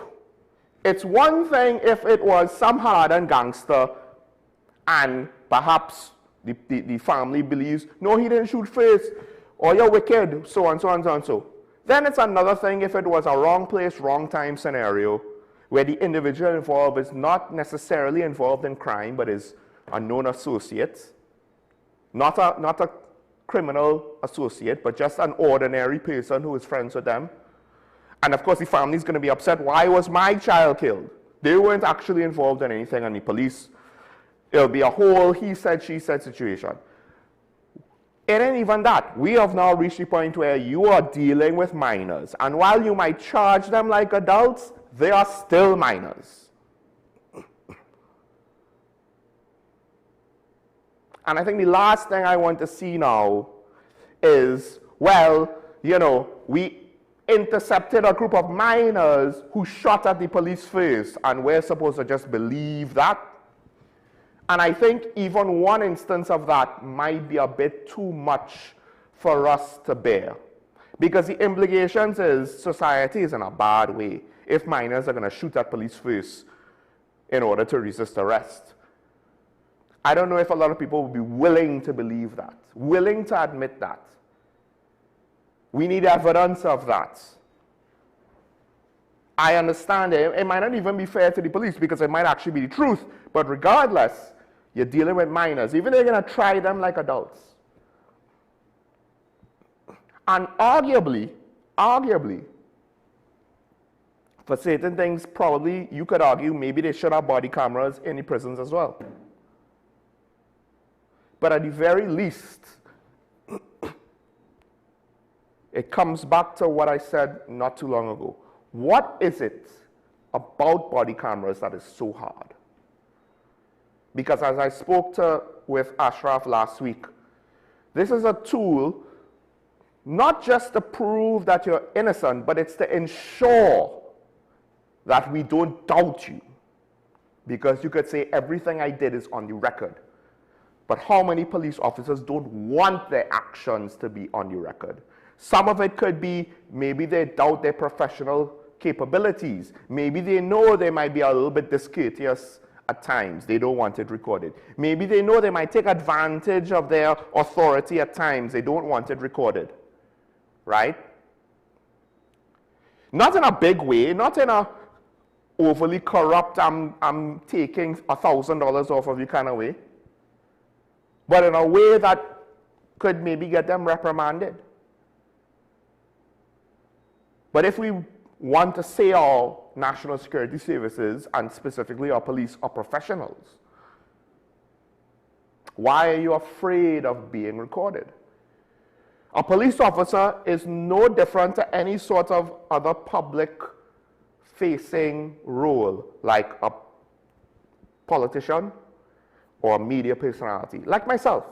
It's one thing if it was some hardened gangster and perhaps the family believes, no, he didn't shoot first, or you're wicked, so and so and so and so. Then it's another thing if it was a wrong place, wrong time scenario, where the individual involved is not necessarily involved in crime, but is a known associate, not a criminal associate, but just an ordinary person who is friends with them. And of course, the family is going to be upset. Why was my child killed? They weren't actually involved in anything, and the police, it'll be a whole he said, she said situation. It ain't even that. We have now reached the point where you are dealing with minors. And while you might charge them like adults, they are still minors. And I think the last thing I want to see now is, well, you know, we intercepted a group of minors who shot at the police first, and we're supposed to just believe that. And I think even one instance of that might be a bit too much for us to bear. Because the implications is society is in a bad way if minors are going to shoot at police first in order to resist arrest. I don't know if a lot of people would be willing to believe that, willing to admit that. We need evidence of that. I understand it might not even be fair to the police because it might actually be the truth, but regardless, you're dealing with minors. Even they're going to try them like adults. And arguably, for certain things, probably you could argue maybe they should have body cameras in the prisons as well. But at the very least, it comes back to what I said not too long ago. What is it about body cameras that is so hard? Because as I spoke with Ashraf last week, this is a tool not just to prove that you're innocent, but it's to ensure that we don't doubt you. Because you could say everything I did is on the record. But how many police officers don't want their actions to be on the record? Some of it could be maybe they doubt their professional capabilities. Maybe they know they might be a little bit discourteous at times. They don't want it recorded. Maybe they know they might take advantage of their authority at times. They don't want it recorded. Right? Not in a big way, not in a overly corrupt, I'm taking $1,000 off of you kind of way, but in a way that could maybe get them reprimanded. But if we want to say our national security services, and specifically our police, are professionals, why are you afraid of being recorded? A police officer is no different to any sort of other public-facing role, like a politician or a media personality, like myself.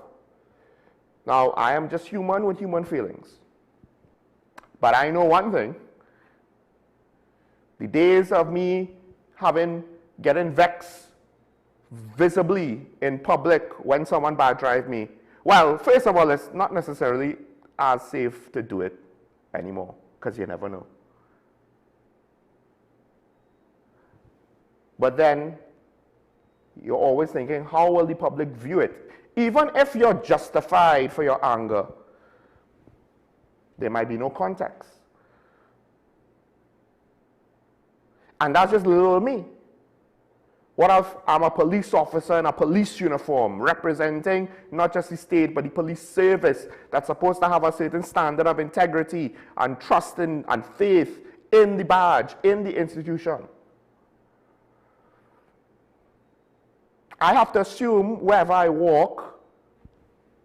Now, I am just human with human feelings. But I know one thing. The days of me getting vexed visibly in public when someone bad drive me, well, first of all, it's not necessarily as safe to do it anymore, because you never know. But then, you're always thinking, how will the public view it? Even if you're justified for your anger, there might be no context. And that's just little me. What if I'm a police officer in a police uniform representing not just the state but the police service that's supposed to have a certain standard of integrity and trust and faith in the badge, in the institution? I have to assume wherever I walk,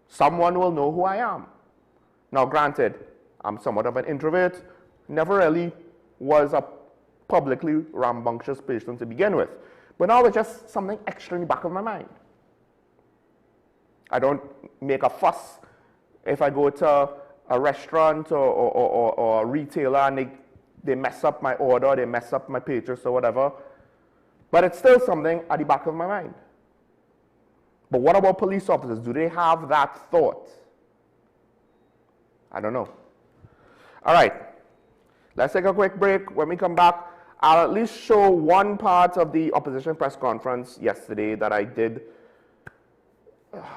someone will know who I am. Now granted, I'm somewhat of an introvert, never really was a publicly rambunctious person to begin with. But now it's just something extra in the back of my mind. I don't make a fuss if I go to a restaurant or a retailer and they mess up my order, they mess up my purchase or whatever. But it's still something at the back of my mind. But what about police officers? Do they have that thought? I don't know. All right. Let's take a quick break. When we come back, I'll at least show one part of the opposition press conference yesterday that I did.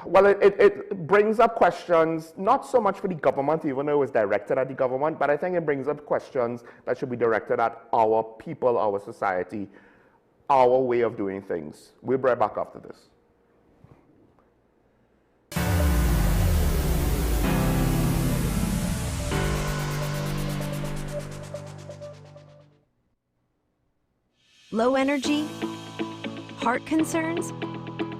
Well, it brings up questions, not so much for the government, even though it was directed at the government, but I think it brings up questions that should be directed at our people, our society, our way of doing things. We'll be right back after this. Low energy? Heart concerns?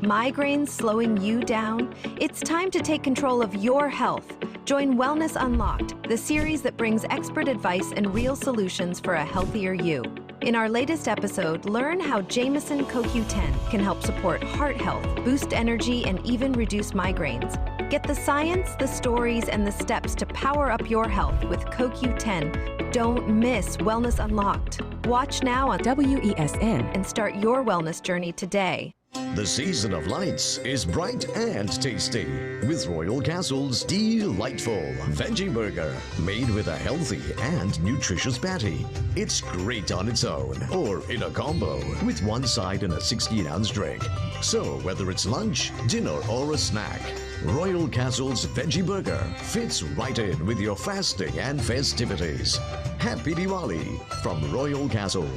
Migraines slowing you down? It's time to take control of your health. Join Wellness Unlocked, the series that brings expert advice and real solutions for a healthier you. In our latest episode, learn how Jameson CoQ10 can help support heart health, boost energy, and even reduce migraines. Get the science, the stories, and the steps to power up your health with CoQ10. Don't miss Wellness Unlocked. Watch now on WESN and start your wellness journey today. The season of lights is bright and tasty with Royal Castle's delightful veggie burger made with a healthy and nutritious patty. It's great on its own or in a combo with one side and a 16-ounce drink. So whether it's lunch, dinner, or a snack, Royal Castle's veggie burger fits right in with your fasting and festivities. Happy Diwali from Royal Castle.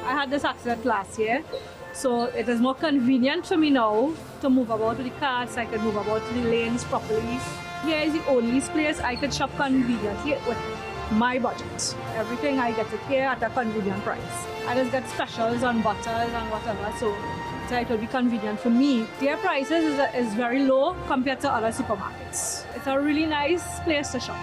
I had this accident last year, so it is more convenient for me now to move about to the cars. I can move about to the lanes properly. Here is the only place I can shop conveniently with my budget. Everything I get it here at a convenient price. I just get specials on butters and whatever, so it will be convenient for me. Their prices is very low compared to other supermarkets. It's a really nice place to shop.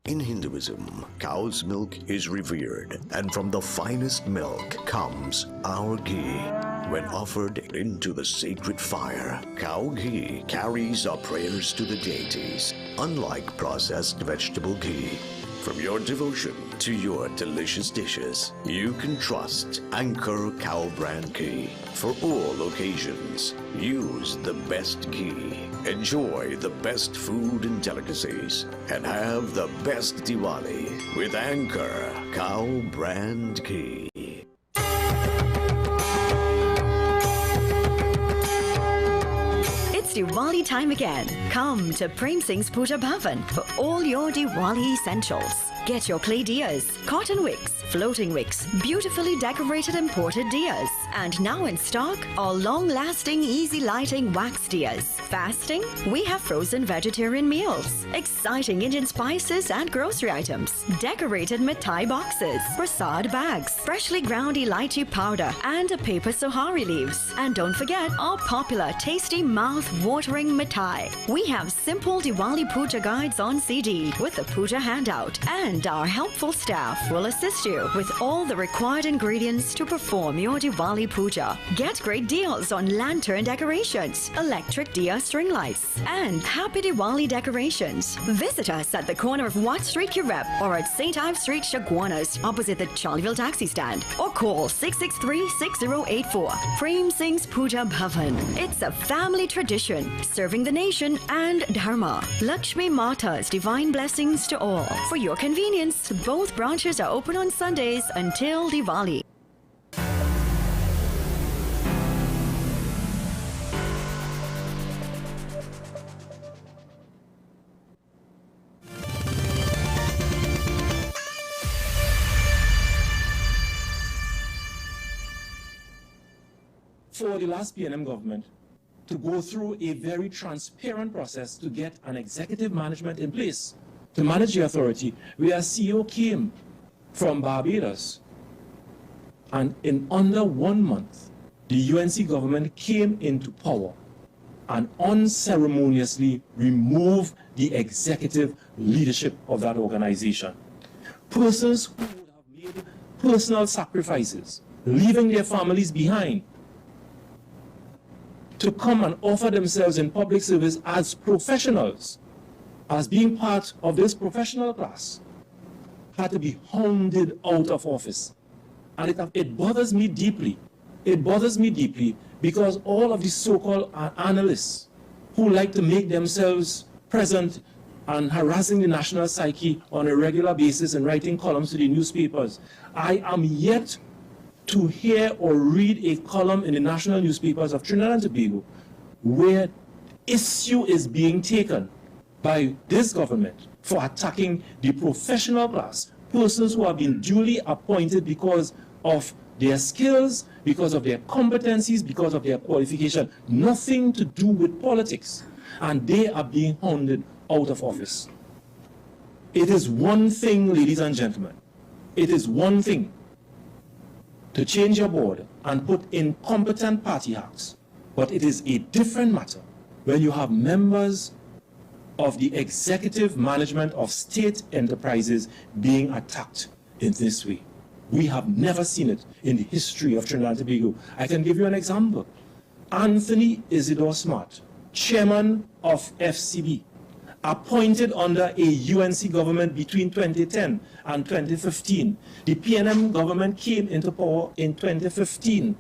In Hinduism, cow's milk is revered, and from the finest milk comes our ghee. When offered into the sacred fire, cow ghee carries our prayers to the deities, unlike processed vegetable ghee. From your devotion to your delicious dishes, you can trust Anchor Cow Brand Ghee. For all occasions, use the best ghee. Enjoy the best food and delicacies, and have the best Diwali with Anchor Cow Brand Ghee. It's Diwali time again. Come to Prem Singh's Puja Bhavan for all your Diwali essentials. Get your clay diyas, cotton wicks, floating wicks, beautifully decorated imported diyas. And now in stock, our long-lasting, easy-lighting wax diyas. Fasting? We have frozen vegetarian meals, exciting Indian spices and grocery items, decorated mithai boxes, prasad bags, freshly ground elaichi powder, and paper sohari leaves. And don't forget our popular, tasty, mouth-watering mithai. We have simple Diwali Puja guides on CD with a Puja handout, and our helpful staff will assist you with all the required ingredients to perform your Diwali Puja. Get great deals on lantern decorations, electric diya string lights, and Happy Diwali decorations. Visit us at the corner of Watt Street, Kirep, or at St. Ives Street, Chaguanas, opposite the Charleville taxi stand, or call 663-6084. Prem Singh's Puja Bhavan. It's a family tradition, serving the nation and Dharma. Lakshmi Mata's divine blessings to all. For your convenience, both branches are open on Sundays until Diwali. For the last PNM government to go through a very transparent process to get an executive management in place to manage the authority, where CEO came from Barbados, and in under 1 month, the UNC government came into power and unceremoniously removed the executive leadership of that organization. Persons who would have made personal sacrifices, leaving their families behind, to come and offer themselves in public service as professionals, as being part of this professional class, had to be hounded out of office. And it bothers me deeply. It bothers me deeply because all of these so-called analysts who like to make themselves present and harassing the national psyche on a regular basis and writing columns to the newspapers. I am yet to hear or read a column in the national newspapers of Trinidad and Tobago where issue is being taken by this government for attacking the professional class, persons who have been duly appointed because of their skills, because of their competencies, because of their qualification, nothing to do with politics. And they are being hounded out of office. It is one thing, ladies and gentlemen, it is one thing to change your board and put incompetent party hacks, but it is a different matter when you have members of the executive management of state enterprises being attacked in this way. We have never seen it in the history of Trinidad and Tobago. I can give you an example. Anthony Isidore Smart, chairman of FCB, appointed under a UNC government between 2010 and 2015. The PNM government came into power in 2015,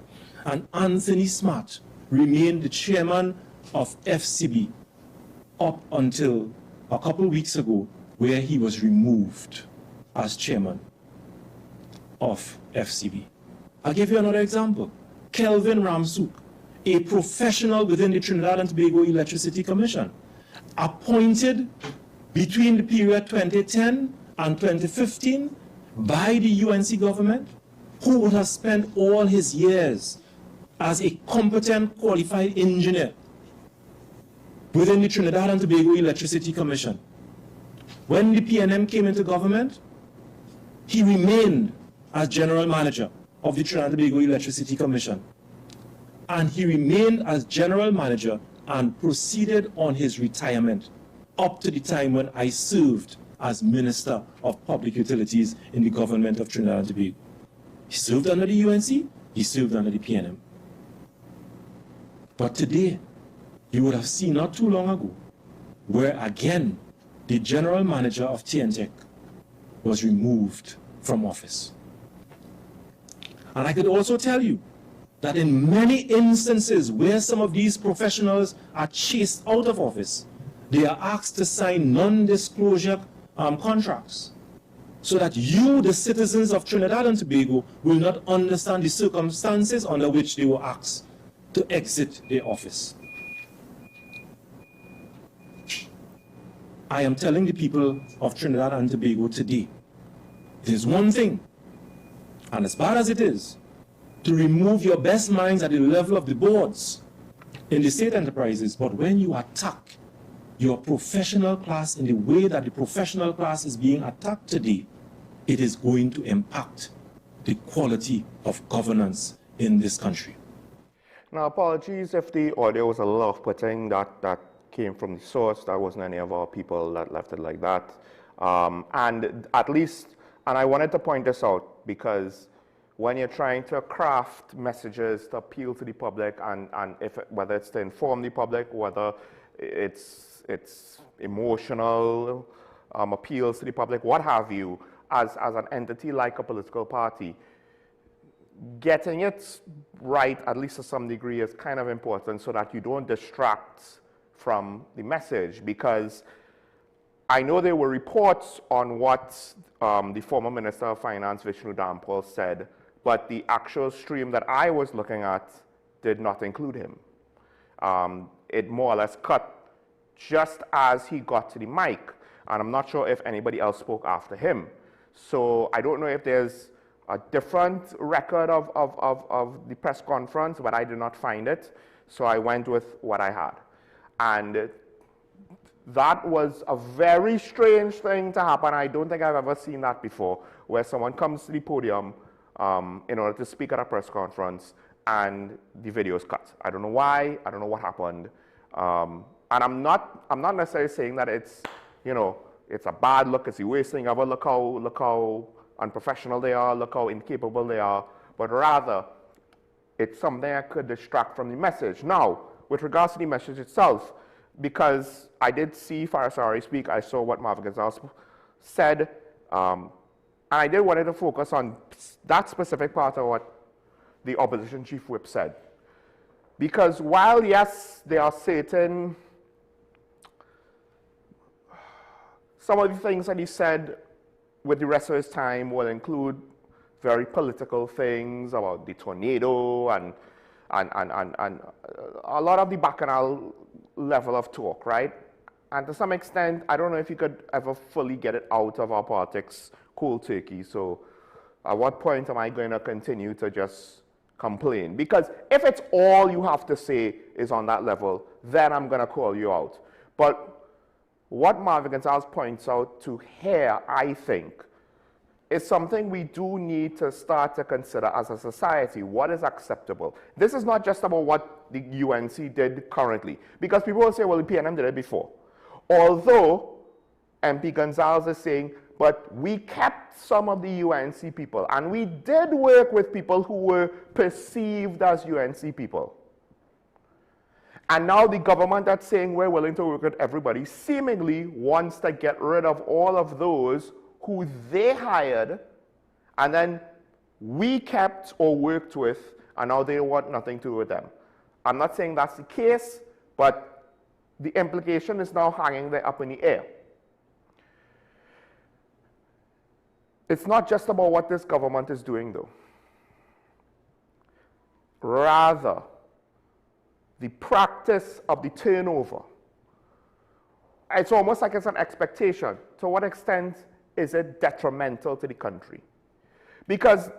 and Anthony Smart remained the chairman of FCB up until a couple weeks ago, where he was removed as chairman of FCB. I'll give you another example. Kelvin Ramsuk, a professional within the Trinidad and Tobago Electricity Commission, appointed between the period 2010 and 2015 by the UNC government, who would have spent all his years as a competent, qualified engineer within the Trinidad and Tobago Electricity Commission. When the PNM came into government, he remained as general manager of the Trinidad and Tobago Electricity Commission. And he remained as general manager and proceeded on his retirement up to the time when I served as Minister of Public Utilities in the government of Trinidad and Tobago. He served under the UNC, he served under the PNM. But today, you would have seen not too long ago, where again, the general manager of TNTech was removed from office. And I could also tell you that in many instances where some of these professionals are chased out of office, they are asked to sign non-disclosure contracts so that you, the citizens of Trinidad and Tobago, will not understand the circumstances under which they were asked to exit their office. I am telling the people of Trinidad and Tobago today, it is one thing, and as bad as it is, to remove your best minds at the level of the boards in the state enterprises, but when you attack your professional class in the way that the professional class is being attacked today, it is going to impact the quality of governance in this country. Now, apologies if the audio was a little off-putting. That came from the source. That wasn't any of our people that left it like that. And at least, and I wanted to point this out because when you're trying to craft messages to appeal to the public, and whether it's to inform the public, whether it's emotional appeals to the public, what have you, as an entity like a political party, getting it right, at least to some degree, is kind of important so that you don't distract from the message. Because I know there were reports on what the former Minister of Finance, Vishnu Dampal, said, but the actual stream that I was looking at did not include him. It more or less cut just as he got to the mic, and I'm not sure if anybody else spoke after him. So I don't know if there's a different record of the press conference, but I did not find it, so I went with what I had. And that was a very strange thing to happen. I don't think I've ever seen that before, where someone comes to the podium in order to speak at a press conference and the video is cut. I don't know why, I don't know what happened. And I'm not necessarily saying that it's, you know, it's a bad look, it's a wasting of it, look how unprofessional they are, look how incapable they are, but rather it's something that could distract from the message. Now, with regards to the message itself, because I did see Farasari speak, I saw what Marvin Gonzalez said, and I did wanted to focus on that specific part of what the opposition chief whip said. Because while, yes, there are certain some of the things that he said with the rest of his time will include very political things about the tornado and a lot of the bacchanal level of talk, right? And to some extent, I don't know if you could ever fully get it out of our politics cold turkey. So at what point am I going to continue to just complain? Because if it's all you have to say is on that level, then I'm going to call you out. But what Marvin Gonzalez points out to here, I think, is something we do need to start to consider as a society. What is acceptable? This is not just about what the UNC did currently, because people will say, well, the PNM did it before. Although MP Gonzalez is saying, but we kept some of the UNC people, and we did work with people who were perceived as UNC people. And now the government that's saying we're willing to work with everybody seemingly wants to get rid of all of those who they hired, and then we kept or worked with, and now they want nothing to do with them. I'm not saying that's the case, but the implication is now hanging there up in the air. It's not just about what this government is doing, though. Rather, the practice of the turnover. It's almost like it's an expectation. To what extent is it detrimental to the country? Because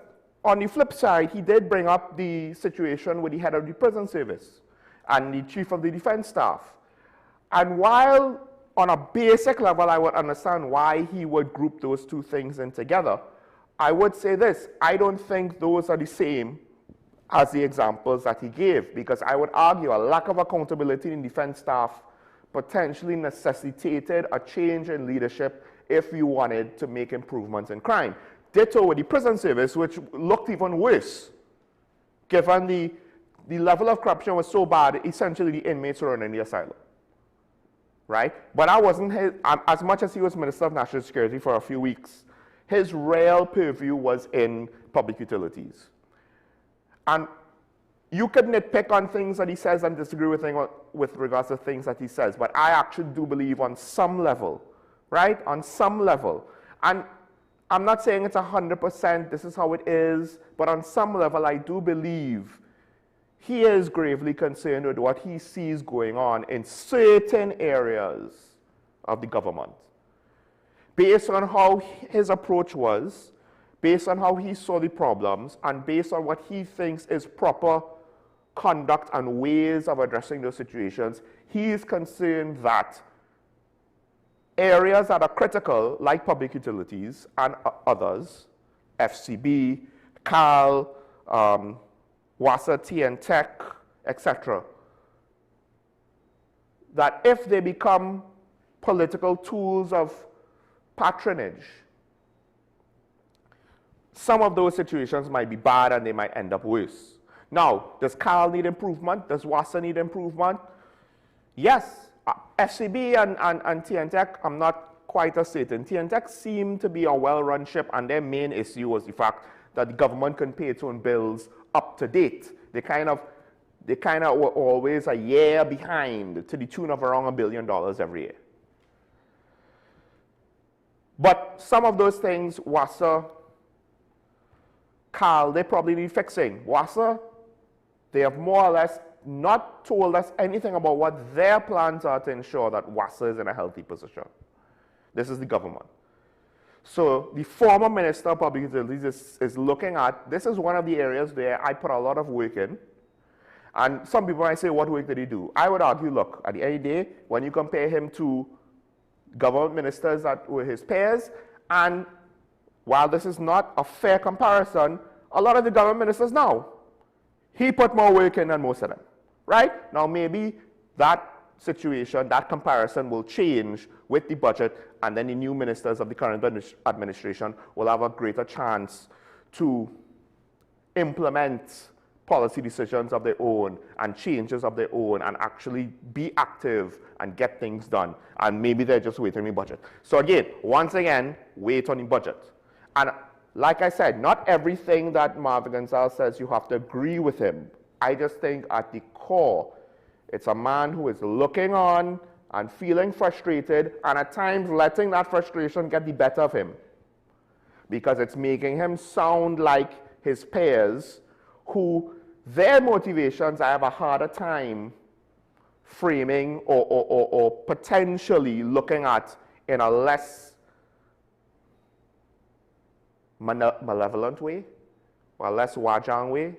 on the flip side, he did bring up the situation with the head of the prison service and the chief of the defense staff. And while on a basic level I would understand why he would group those two things in together, I would say this: I don't think those are the same as the examples that he gave, because I would argue a lack of accountability in defense staff potentially necessitated a change in leadership if you wanted to make improvements in crime. Ditto with the prison service, which looked even worse, given the level of corruption was so bad, essentially the inmates were in the asylum, right? But that wasn't his, as much as he was Minister of National Security for a few weeks, his real purview was in public utilities. And you could nitpick on things that he says and disagree with regards to things that he says, but I actually do believe on some level, right? On some level. And I'm not saying it's 100%, this is how it is, but on some level I do believe he is gravely concerned with what he sees going on in certain areas of the government. Based on how his approach was, based on how he saw the problems, and based on what he thinks is proper conduct and ways of addressing those situations, he is concerned that areas that are critical, like public utilities and others, FCB, CAL, WASA, TNTech, etc., that if they become political tools of patronage, some of those situations might be bad and they might end up worse. Now, does CAL need improvement? Does WASA need improvement? Yes. FCB and TNTech, I'm not quite as certain. TNTech seemed to be a well-run ship, and their main issue was the fact that the government can pay its own bills up to date. They kind of were always a year behind, to the tune of around $1 billion every year. But some of those things, WASA, CAL, they probably need fixing. WASA, they have more or less not told us anything about what their plans are to ensure that WASA is in a healthy position. This is the government. So the former Minister of Public Utilities is looking at, this is one of the areas where I put a lot of work in. And some people might say, what work did he do? I would argue, look, at the end of the day, when you compare him to government ministers that were his peers, and while this is not a fair comparison, a lot of the government ministers now, he put more work in than most of them, right? Now maybe that situation, that comparison will change with the budget, and then the new ministers of the current administration will have a greater chance to implement policy decisions of their own and changes of their own and actually be active and get things done. And maybe they're just waiting on the budget. So again, once again, wait on the budget. And like I said, not everything that Marvin Gonzalez says you have to agree with him. I just think at the core, it's a man who is looking on and feeling frustrated, and at times letting that frustration get the better of him, because it's making him sound like his peers who their motivations I have a harder time framing or potentially looking at in a less malevolent way, or a less wajang way,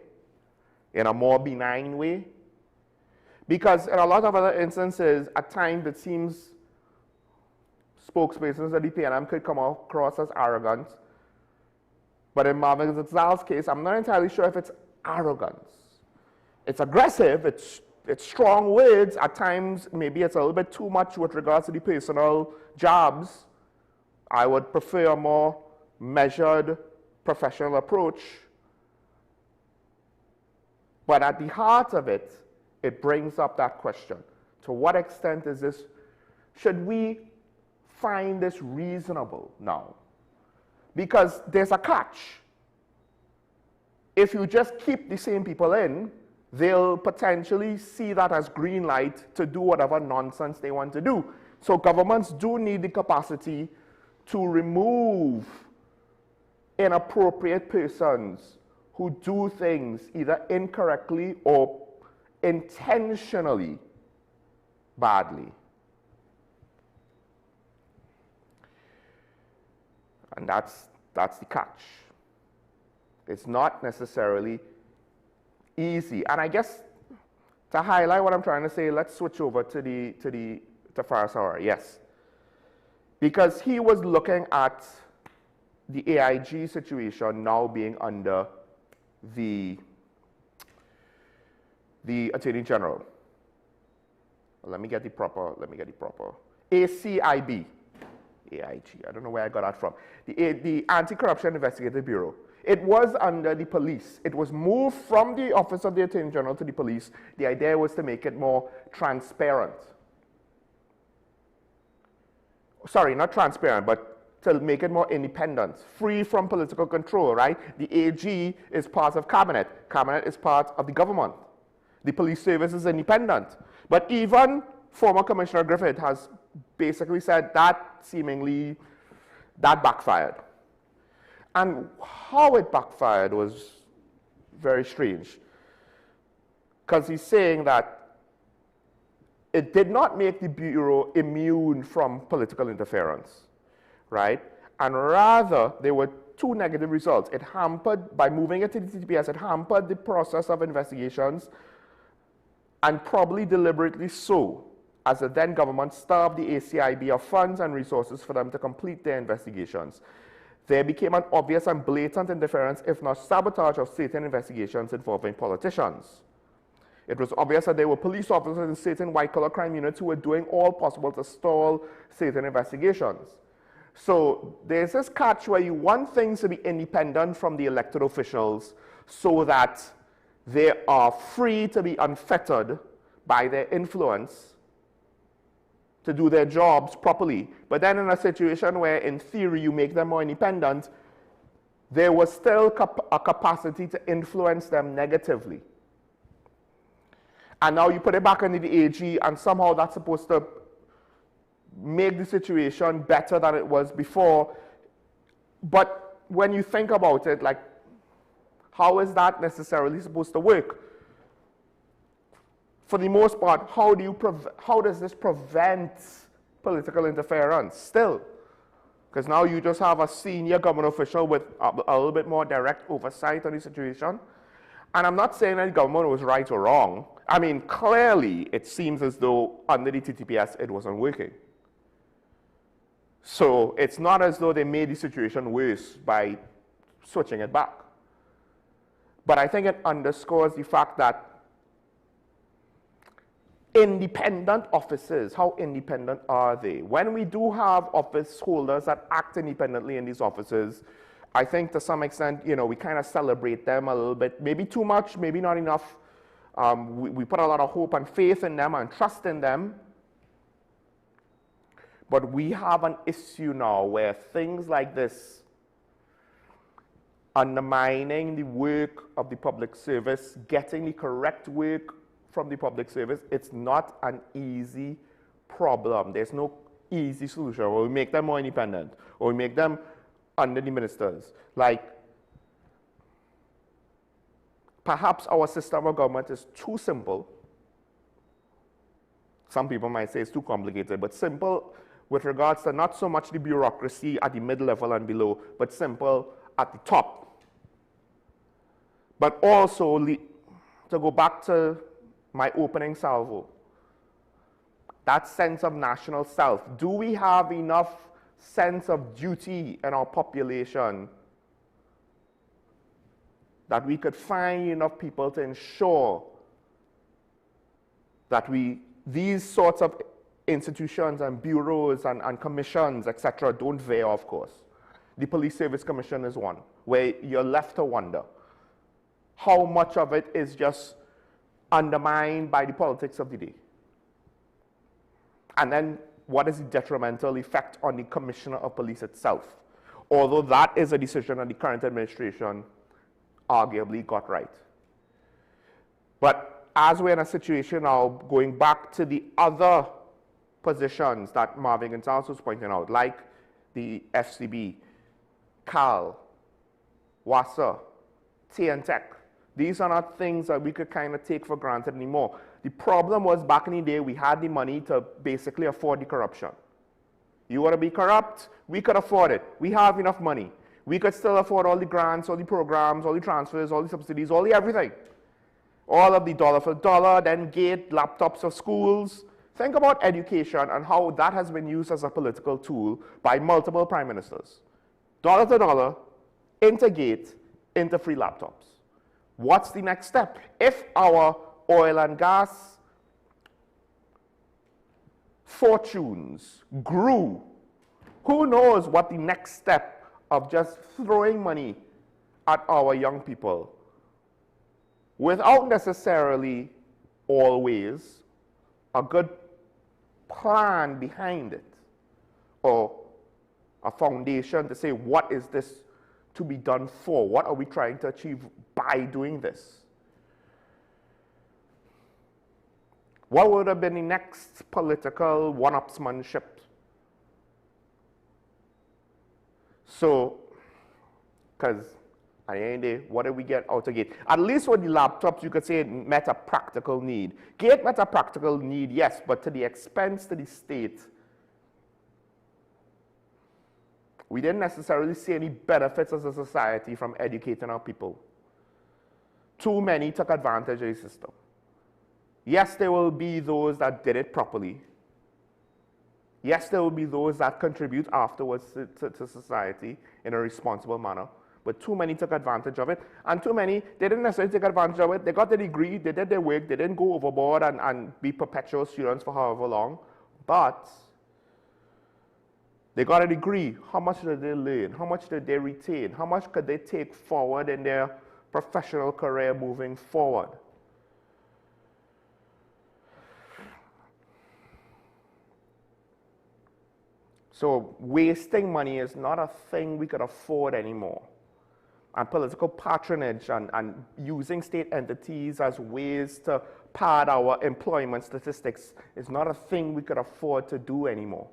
in a more benign way. Because in a lot of other instances, at times it seems spokespersons of the PNM could come across as arrogant. But in Marvin Zal's case, I'm not entirely sure if it's arrogance. It's aggressive, it's strong words. At times, maybe it's a little bit too much with regards to the personal jobs. I would prefer a more measured, professional approach. But at the heart of it, it brings up that question. To what extent is this, should we find this reasonable now? Because there's a catch. If you just keep the same people in, they'll potentially see that as green light to do whatever nonsense they want to do. So governments do need the capacity to remove inappropriate persons who do things either incorrectly or intentionally badly. And that's the catch. It's not necessarily easy. And I guess to highlight what I'm trying to say, let's switch over to Faris Hawara. Yes. Because he was looking at the AIG situation now being under the Attorney General. Let me get the proper. ACIB. AIG. I don't know where I got that from. The Anti-Corruption Investigative Bureau. It was under the police. It was moved from the Office of the Attorney General to the police. The idea was to make it more transparent. Sorry, not transparent, but to make it more independent, free from political control, right? The AG is part of cabinet. Cabinet is part of the government. The police service is independent. But even former Commissioner Griffith has basically said that seemingly, that backfired. And how it backfired was very strange. Because he's saying that it did not make the Bureau immune from political interference, right? And rather, there were two negative results. It hampered, by moving it to the TTPS, it hampered the process of investigations, and probably deliberately so, as the then government starved the ACIB of funds and resources for them to complete their investigations. There became an obvious and blatant interference, if not sabotage, of certain investigations involving politicians. It was obvious that there were police officers in certain white-collar crime units who were doing all possible to stall certain investigations. So there's this catch where you want things to be independent from the elected officials so that they are free to be unfettered by their influence to do their jobs properly. But then in a situation where, in theory, you make them more independent, there was still a capacity to influence them negatively. And now you put it back under the AG, and somehow that's supposed to make the situation better than it was before. But when you think about it, like, how is that necessarily supposed to work? For the most part, how does this prevent political interference still? Because now you just have a senior government official with a little bit more direct oversight on the situation. And I'm not saying that the government was right or wrong. I mean, clearly it seems as though under the TTPS it wasn't working. So it's not as though they made the situation worse by switching it back. But I think it underscores the fact that independent offices, how independent are they? When we do have office holders that act independently in these offices, I think to some extent, we kind of celebrate them a little bit. Maybe too much, maybe not enough. We put a lot of hope and faith in them and trust in them. But we have an issue now where things like this, undermining the work of the public service, getting the correct work from the public service, it's not an easy problem. There's no easy solution. Or we make them more independent, or we make them under the ministers. Like, perhaps our system of government is too simple. Some people might say it's too complicated, but simple with regards to not so much the bureaucracy at the middle level and below, but simple at the top. But also, to go back to my opening salvo, that sense of national self. Do we have enough sense of duty in our population that we could find enough people to ensure that these sorts of institutions and bureaus and commissions, etc., don't veer off course? The Police Service Commission is one, where you're left to wonder how much of it is just undermined by the politics of the day. And then what is the detrimental effect on the Commissioner of Police itself? Although that is a decision that the current administration arguably got right. But as we're in a situation now, going back to the other positions that Marvin Gonzalez was pointing out, like the FCB, CAL, WASA, TNTech, these are not things that we could kind of take for granted anymore. The problem was back in the day, we had the money to basically afford the corruption. You want to be corrupt? We could afford it. We have enough money. We could still afford all the grants, all the programs, all the transfers, all the subsidies, all the everything. All of the dollar for dollar, then gate, laptops for schools. Think about education and how that has been used as a political tool by multiple prime ministers. Dollar to dollar, into gate, into free laptops. What's the next step? If our oil and gas fortunes grew, who knows what the next step of just throwing money at our young people without necessarily always a good plan behind it, or a foundation to say, what is this to be done for? What are we trying to achieve by doing this? What would have been the next political one-upsmanship? So, because at the end of the day, what did we get out of Gate? At least with the laptops, you could say it met a practical need. Gate met a practical need, yes, but to the expense to the state. We didn't necessarily see any benefits as a society from educating our people. Too many took advantage of the system. Yes, there will be those that did it properly. Yes, there will be those that contribute afterwards to society in a responsible manner. But too many took advantage of it. And too many, they didn't necessarily take advantage of it. They got the degree, they did their work, they didn't go overboard and be perpetual students for however long. But they got a degree. How much did they learn? How much did they retain? How much could they take forward in their professional career moving forward? So wasting money is not a thing we could afford anymore. And political patronage and using state entities as ways to pad our employment statistics is not a thing we could afford to do anymore.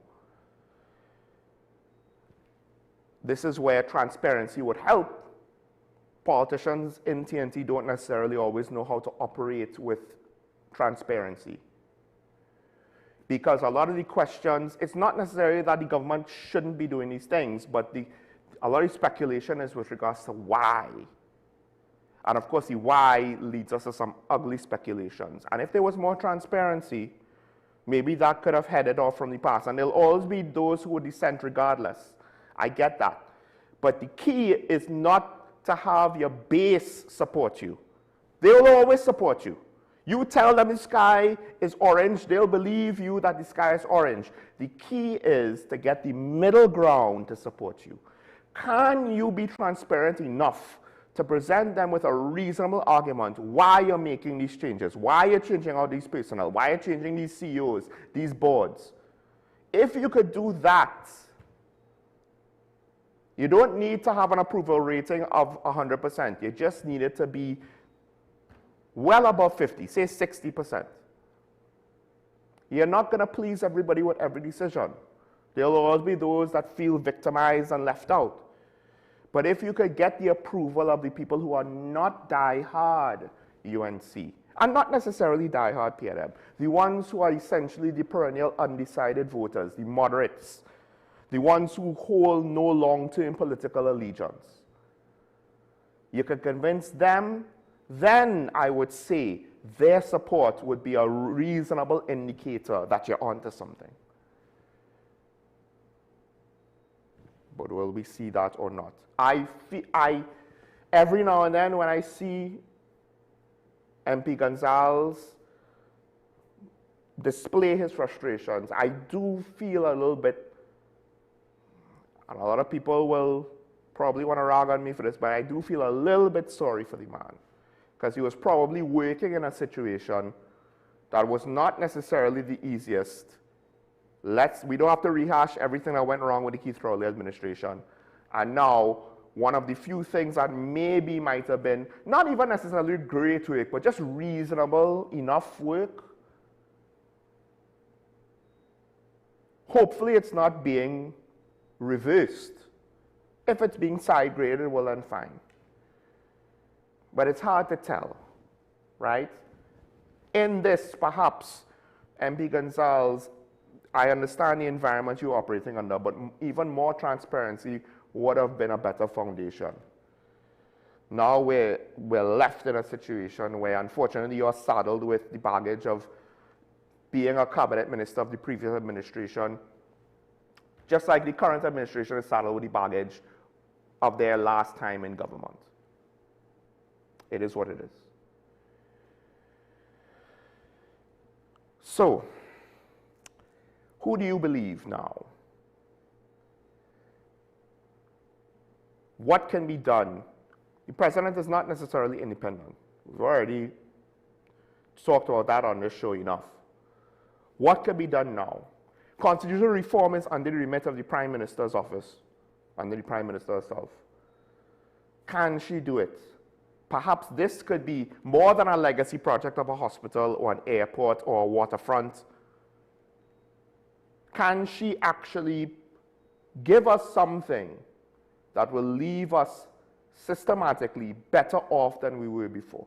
This is where transparency would help. Politicians in TNT don't necessarily always know how to operate with transparency. Because a lot of the questions, it's not necessarily that the government shouldn't be doing these things, but a lot of speculation is with regards to why. And of course, the why leads us to some ugly speculations. And if there was more transparency, maybe that could have headed off from the past. And there'll always be those who would dissent regardless. I get that. But the key is not to have your base support you. They will always support you. You tell them the sky is orange, they'll believe you that the sky is orange. The key is to get the middle ground to support you. Can you be transparent enough to present them with a reasonable argument why you're making these changes, why you're changing out these personnel, why you're changing these CEOs, these boards? If you could do that, you don't need to have an approval rating of 100%. You just need it to be well above 50, say 60%. You're not going to please everybody with every decision. There will always be those that feel victimized and left out. But if you could get the approval of the people who are not die-hard UNC, and not necessarily die-hard PNM, the ones who are essentially the perennial undecided voters, the moderates, the ones who hold no long-term political allegiance, you could convince them, then I would say their support would be a reasonable indicator that you're onto something. But will we see that or not? Every now and then when I see MP Gonzalez display his frustrations, I do feel a little bit, and a lot of people will probably want to rag on me for this, but I do feel a little bit sorry for the man, because he was probably working in a situation that was not necessarily the easiest. We don't have to rehash everything that went wrong with the Keith Rowley administration. And now, one of the few things that maybe might have been, not even necessarily great work, but just reasonable enough work, hopefully it's not being reversed. If it's being side-graded, well then fine. But it's hard to tell, right? In this, perhaps, MP Gonzalez, I understand the environment you're operating under, but even more transparency would have been a better foundation. Now we're left in a situation where, unfortunately, you're saddled with the baggage of being a cabinet minister of the previous administration, just like the current administration is saddled with the baggage of their last time in government. It is what it is. So, who do you believe now? What can be done? The president is not necessarily independent. We've already talked about that on this show enough. What can be done now? Constitutional reform is under the remit of the Prime Minister's office, under the Prime Minister herself. Can she do it? Perhaps this could be more than a legacy project of a hospital or an airport or a waterfront. Can she actually give us something that will leave us systematically better off than we were before?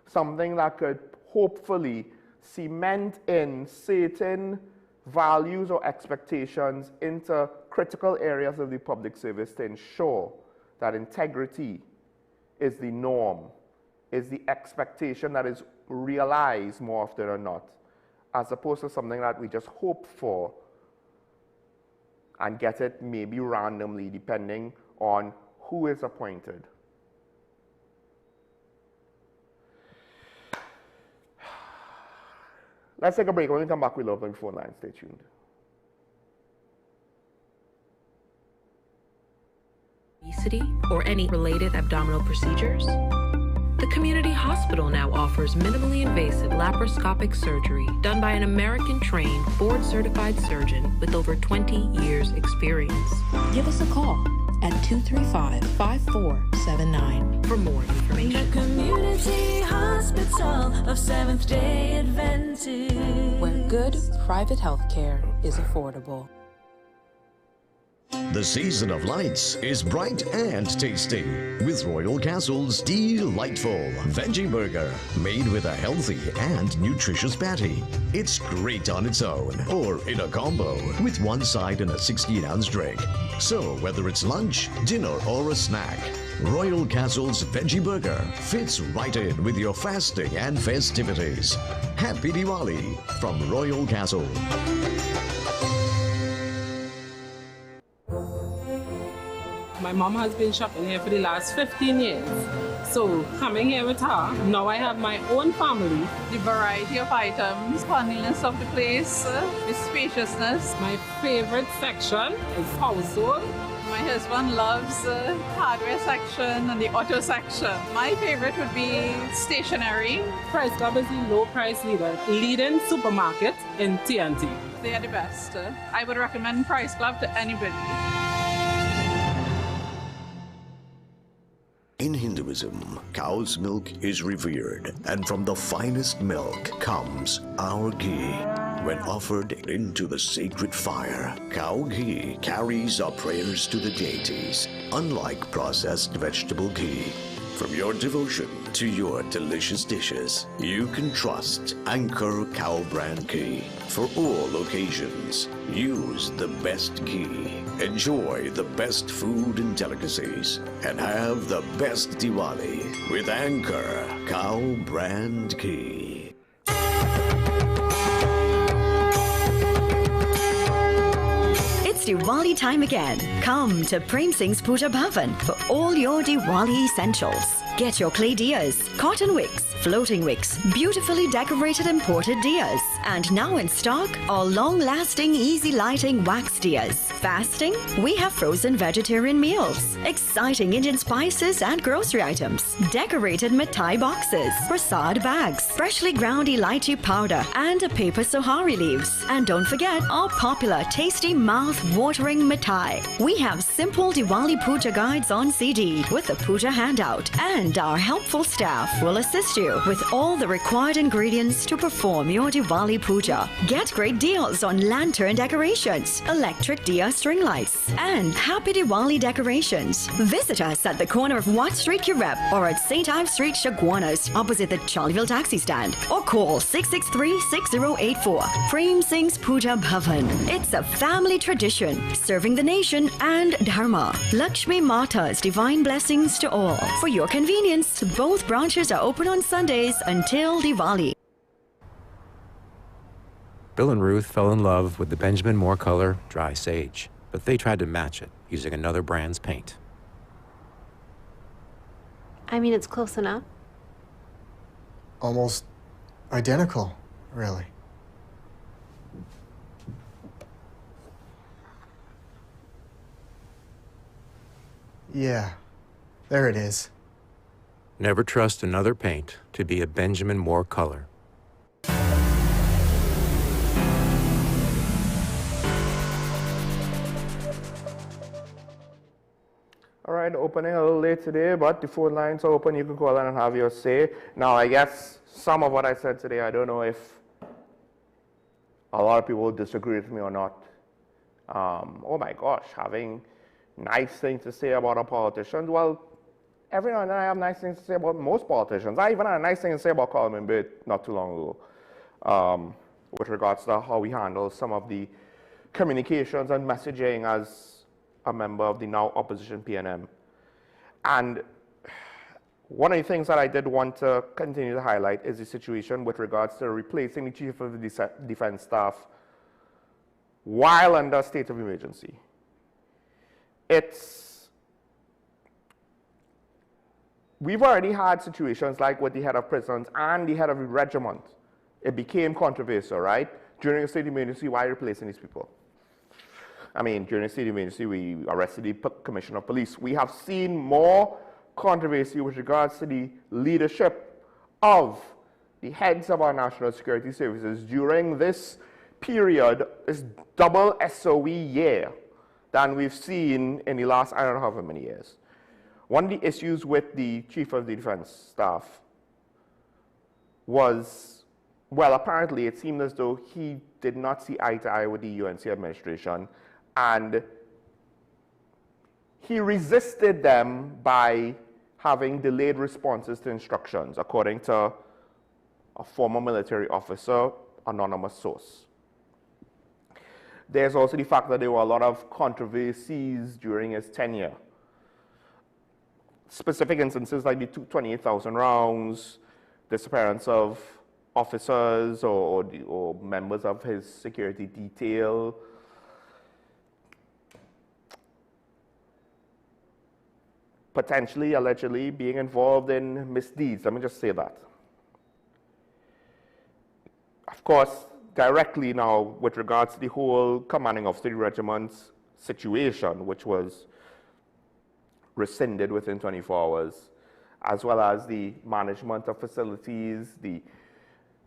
Something that could hopefully cement in certain values or expectations into critical areas of the public service to ensure that integrity is the norm, is the expectation that is realized more often than not, as opposed to something that we just hope for and get it maybe randomly depending on who is appointed. Let's take a break. When we come back, we'll open the phone line. Stay tuned. Obesity or any related abdominal procedures? The community hospital now offers minimally invasive laparoscopic surgery done by an American-trained, board-certified surgeon with over 20 years' experience. Give us a call at 235-5479 for more information. The Community Hospital of Seventh-day Adventist, where good private health care is affordable. The season of lights is bright and tasty with Royal Castle's delightful veggie burger, made with a healthy and nutritious patty. It's great on its own or in a combo with one side and a 16-ounce drink. So whether it's lunch, dinner, or a snack, Royal Castle's veggie burger fits right in with your fasting and festivities. Happy Diwali from Royal Castle. My mom has been shopping here for the last 15 years. So coming here with her, now I have my own family. The variety of items, cleanliness of the place, the spaciousness. My favorite section is household. My husband loves the hardware section and the auto section. My favorite would be stationery. Price Club is the low price leading supermarket in TNT. They are the best. I would recommend Price Club to anybody. In Hinduism, cow's milk is revered, and from the finest milk comes our ghee. When offered into the sacred fire, cow ghee carries our prayers to the deities, unlike processed vegetable ghee. From your devotion to your delicious dishes, you can trust Anchor Cow Brand Ghee. For all occasions, use the best ghee. Enjoy the best food and delicacies, and have the best Diwali with Anchor Cow Brand Ghee. It's Diwali time again. Come to Prem Singh's Puja Bhavan for all your Diwali essentials. Get your clay diyas, cotton wicks, floating wicks, beautifully decorated imported diyas, and now in stock, our long-lasting, easy-lighting wax diyas. Fasting? We have frozen vegetarian meals, exciting Indian spices and grocery items, decorated mithai boxes, prasad bags, freshly ground elaichi powder, and paper sohari leaves. And don't forget our popular, tasty, mouth-watering mithai. We have simple Diwali Puja guides on CD with a Puja handout, and our helpful staff will assist you with all the required ingredients to perform your Diwali Puja. Get great deals on lantern decorations, electric diya string lights, and Happy Diwali decorations. Visit us at the corner of Watt Street, Kirep, or at St. Ives Street, Chaguanas, opposite the Charleville taxi stand, or call 663-6084. Prem Singh's Puja Bhavan. It's a family tradition, serving the nation and Dharma. Lakshmi Mata's divine blessings to all. For your convenience, both branches are open on Sundays until Diwali. Bill and Ruth fell in love with the Benjamin Moore color Dry Sage, but they tried to match it using another brand's paint. I mean, it's close enough. Almost identical, really. Yeah, there it is. Never trust another paint to be a Benjamin Moore color. All right, opening a little late today, but the phone lines are open. You can call in and have your say. Now, I guess some of what I said today, I don't know if a lot of people will disagree with me or not. Oh my gosh, having nice things to say about our politicians. Well, every now and then I have nice things to say about most politicians. I even had a nice thing to say about Coleman Bate not too long ago, with regards to how we handle some of the communications and messaging as a member of the now opposition PNM. And one of the things that I did want to continue to highlight is the situation with regards to replacing the Chief of the Defense Staff while under a state of emergency. We've already had situations like with the head of prisons and the head of the regiment. It became controversial, right? During a state of emergency, why replacing these people? I mean, during a state of emergency, we arrested the commissioner of police. We have seen more controversy with regards to the leadership of the heads of our national security services during this period, this double SOE year, than we've seen in the last, I don't know how many years. One of the issues with the Chief of the Defense Staff was, well, apparently it seemed as though he did not see eye to eye with the UNC administration, and he resisted them by having delayed responses to instructions, according to a former military officer, anonymous source. There's also the fact that there were a lot of controversies during his tenure. Specific instances like the 28,000 rounds, disappearance of officers or members of his security detail. Potentially, allegedly, being involved in misdeeds. Let me just say that. Of course, directly now, with regards to the whole commanding of the regiment's situation, which was rescinded within 24 hours, as well as the management of facilities, the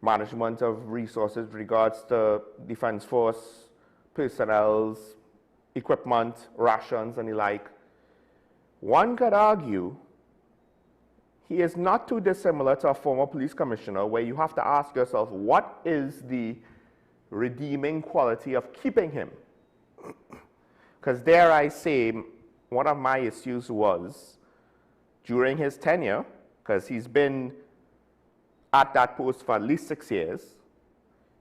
management of resources with regards to Defense Force, personnel's, equipment, rations, and the like. One could argue he is not too dissimilar to a former police commissioner, where you have to ask yourself, what is the redeeming quality of keeping him? Because dare I say, one of my issues was, during his tenure, because he's been at that post for at least 6 years,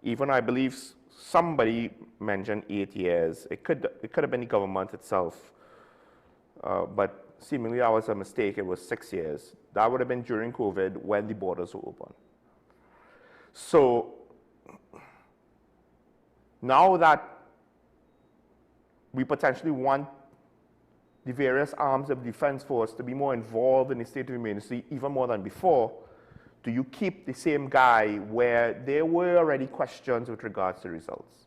even I believe somebody mentioned 8 years. It could have been the government itself, but seemingly that was a mistake. It was 6 years. That would have been during COVID when the borders were open. So now that we potentially want the various arms of the defense force to be more involved in the state of emergency, even more than before, do you keep the same guy where there were already questions with regards to results?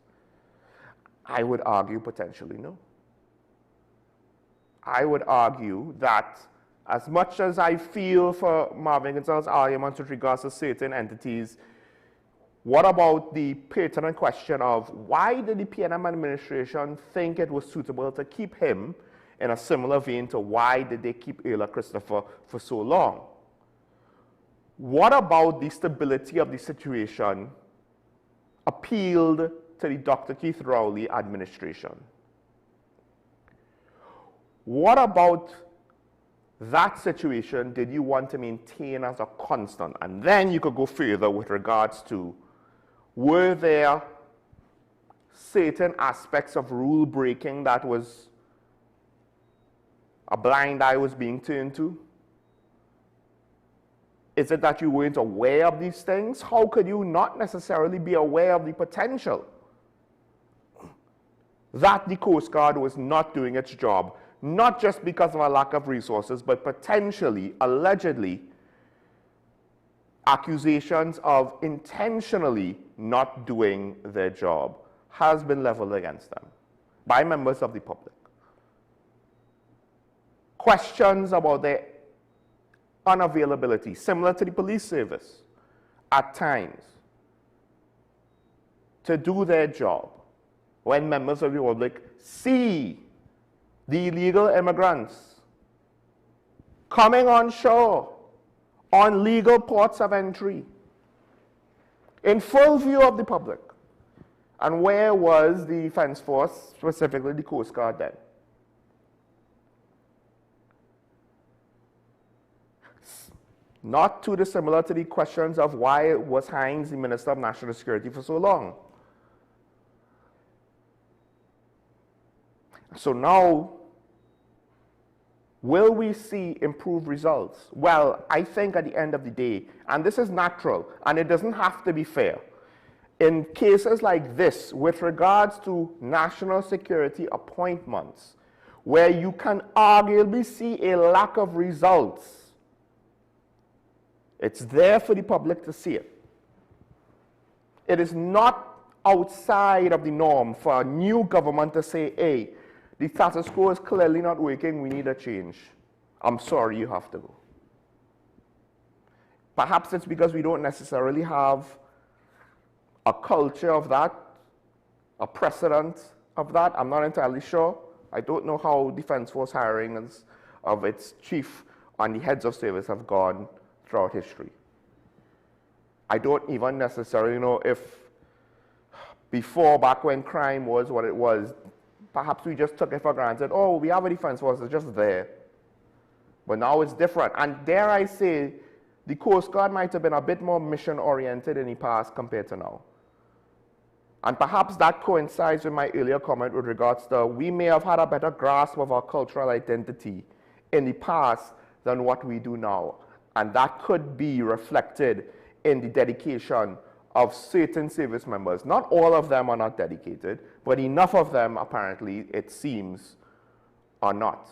I would argue potentially no. I would argue that as much as I feel for Marvin Gonzalez's arguments with regards to certain entities, what about the pertinent question of why did the PNM administration think it was suitable to keep him in a similar vein to why did they keep Ayla Christopher for so long? What about the stability of the situation appealed to the Dr. Keith Rowley administration? What about that situation did you want to maintain as a constant? And then you could go further with regards to, were there certain aspects of rule breaking that was a blind eye was being turned to? Is it that you weren't aware of these things? How could you not necessarily be aware of the potential that the Coast Guard was not doing its job, not just because of a lack of resources, but potentially, allegedly, accusations of intentionally not doing their job has been leveled against them by members of the public? Questions about their unavailability, similar to the police service, at times, to do their job when members of the public see the illegal immigrants coming on shore on legal ports of entry in full view of the public. And where was the defense force, specifically the Coast Guard, then? Not too dissimilar to the questions of why was Hines the Minister of National Security for so long. So now, will we see improved results? Well, I think at the end of the day, and this is natural, and it doesn't have to be fair, in cases like this, with regards to national security appointments, where you can arguably see a lack of results, it's there for the public to see it. It is not outside of the norm for a new government to say, hey, the status quo is clearly not working, we need a change. I'm sorry, you have to go. Perhaps it's because we don't necessarily have a culture of that, a precedent of that. I'm not entirely sure. I don't know how Defense Force hiring of its chief and the heads of service have gone throughout history. I don't even necessarily know if before, back when crime was what it was, perhaps we just took it for granted. Oh, we have a defense force, it's just there. But now it's different. And dare I say, the Coast Guard might have been a bit more mission-oriented in the past compared to now. And perhaps that coincides with my earlier comment with regards to we may have had a better grasp of our cultural identity in the past than what we do now. And that could be reflected in the dedication of certain service members. Not all of them are not dedicated, but enough of them, apparently, it seems, are not.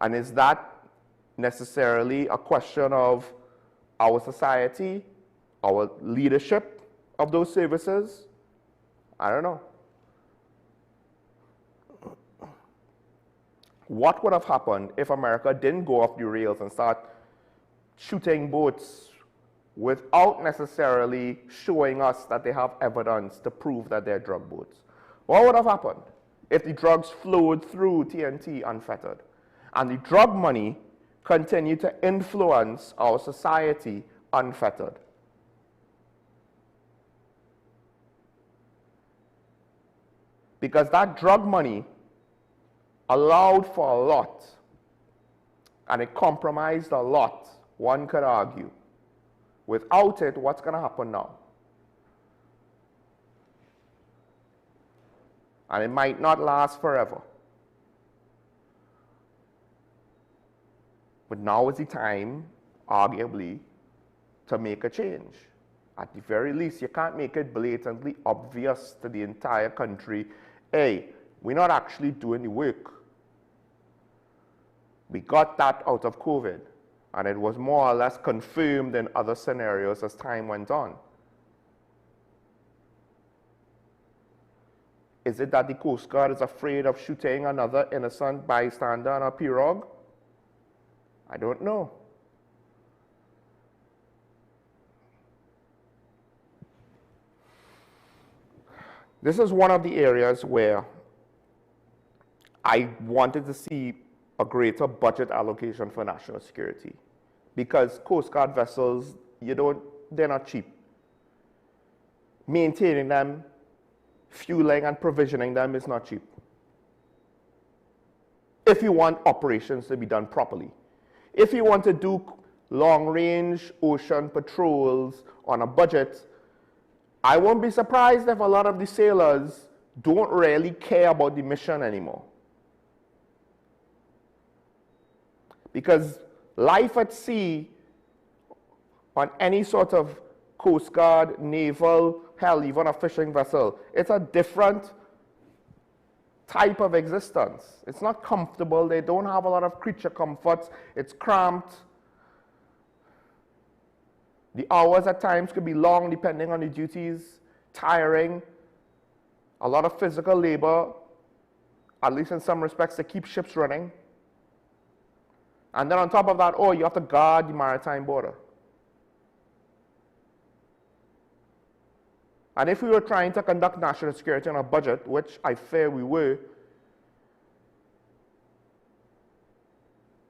And is that necessarily a question of our society, our leadership of those services? I don't know. What would have happened if America didn't go off the rails and start shooting boats without necessarily showing us that they have evidence to prove that they're drug boats? What would have happened if the drugs flowed through TNT unfettered? And the drug money continue to influence our society unfettered. Because that drug money allowed for a lot, and it compromised a lot, one could argue. Without it, what's going to happen now? And it might not last forever. But now is the time, arguably, to make a change. At the very least, you can't make it blatantly obvious to the entire country, hey, we're not actually doing the work. We got that out of COVID, and it was more or less confirmed in other scenarios as time went on. Is it that the Coast Guard is afraid of shooting another innocent bystander on a pirogue? I don't know. This is one of the areas where I wanted to see a greater budget allocation for national security. Because Coast Guard vessels, they're not cheap. Maintaining them, fueling and provisioning them is not cheap. If you want operations to be done properly. If you want to do long-range ocean patrols on a budget, I won't be surprised if a lot of the sailors don't really care about the mission anymore. Because life at sea on any sort of Coast Guard, naval, hell, even a fishing vessel, it's a different type of existence. It's not comfortable. They don't have a lot of creature comforts. It's cramped. The hours at times could be long depending on the duties, tiring, a lot of physical labor, at least in some respects, to keep ships running. And then on top of that, you have to guard the maritime border. And if we were trying to conduct national security on a budget, which I fear we were,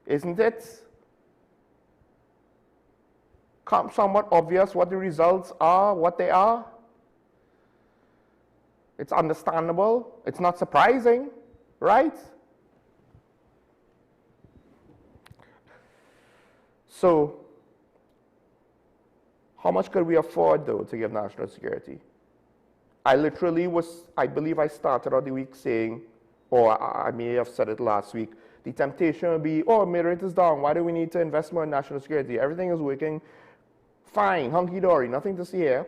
isn't it somewhat obvious what the results are, what they are? It's understandable. It's not surprising, right? So, how much could we afford, though, to give national security? I believe I started out the week saying, or I may have said it last week, the temptation would be, mid rate is down, why do we need to invest more in national security? Everything is working fine, hunky-dory, nothing to see here.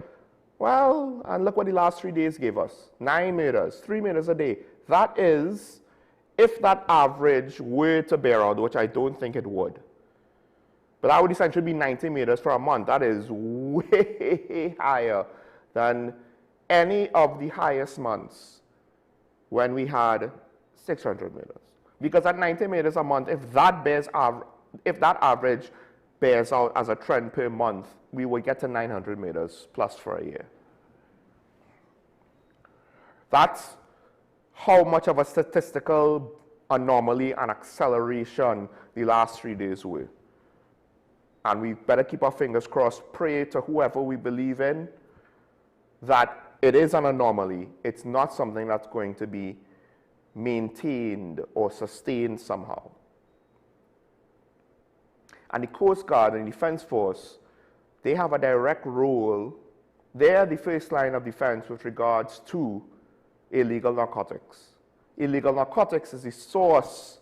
Well, and look what the last 3 days gave us. 9 murders, 3 murders a day. That is, if that average were to bear out, which I don't think it would. But that would essentially be 90 murders for a month. That is way higher than any of the highest months when we had 600 murders. Because at 90 murders a month, if that average bears out as a trend per month, we would get to 900 murders plus for a year. That's how much of a statistical anomaly and acceleration the last 3 days were. And we better keep our fingers crossed, pray to whoever we believe in, that it is an anomaly. It's not something that's going to be maintained or sustained somehow. And the Coast Guard and the Defense Force, they have a direct role. They're the first line of defense with regards to illegal narcotics. Illegal narcotics is the source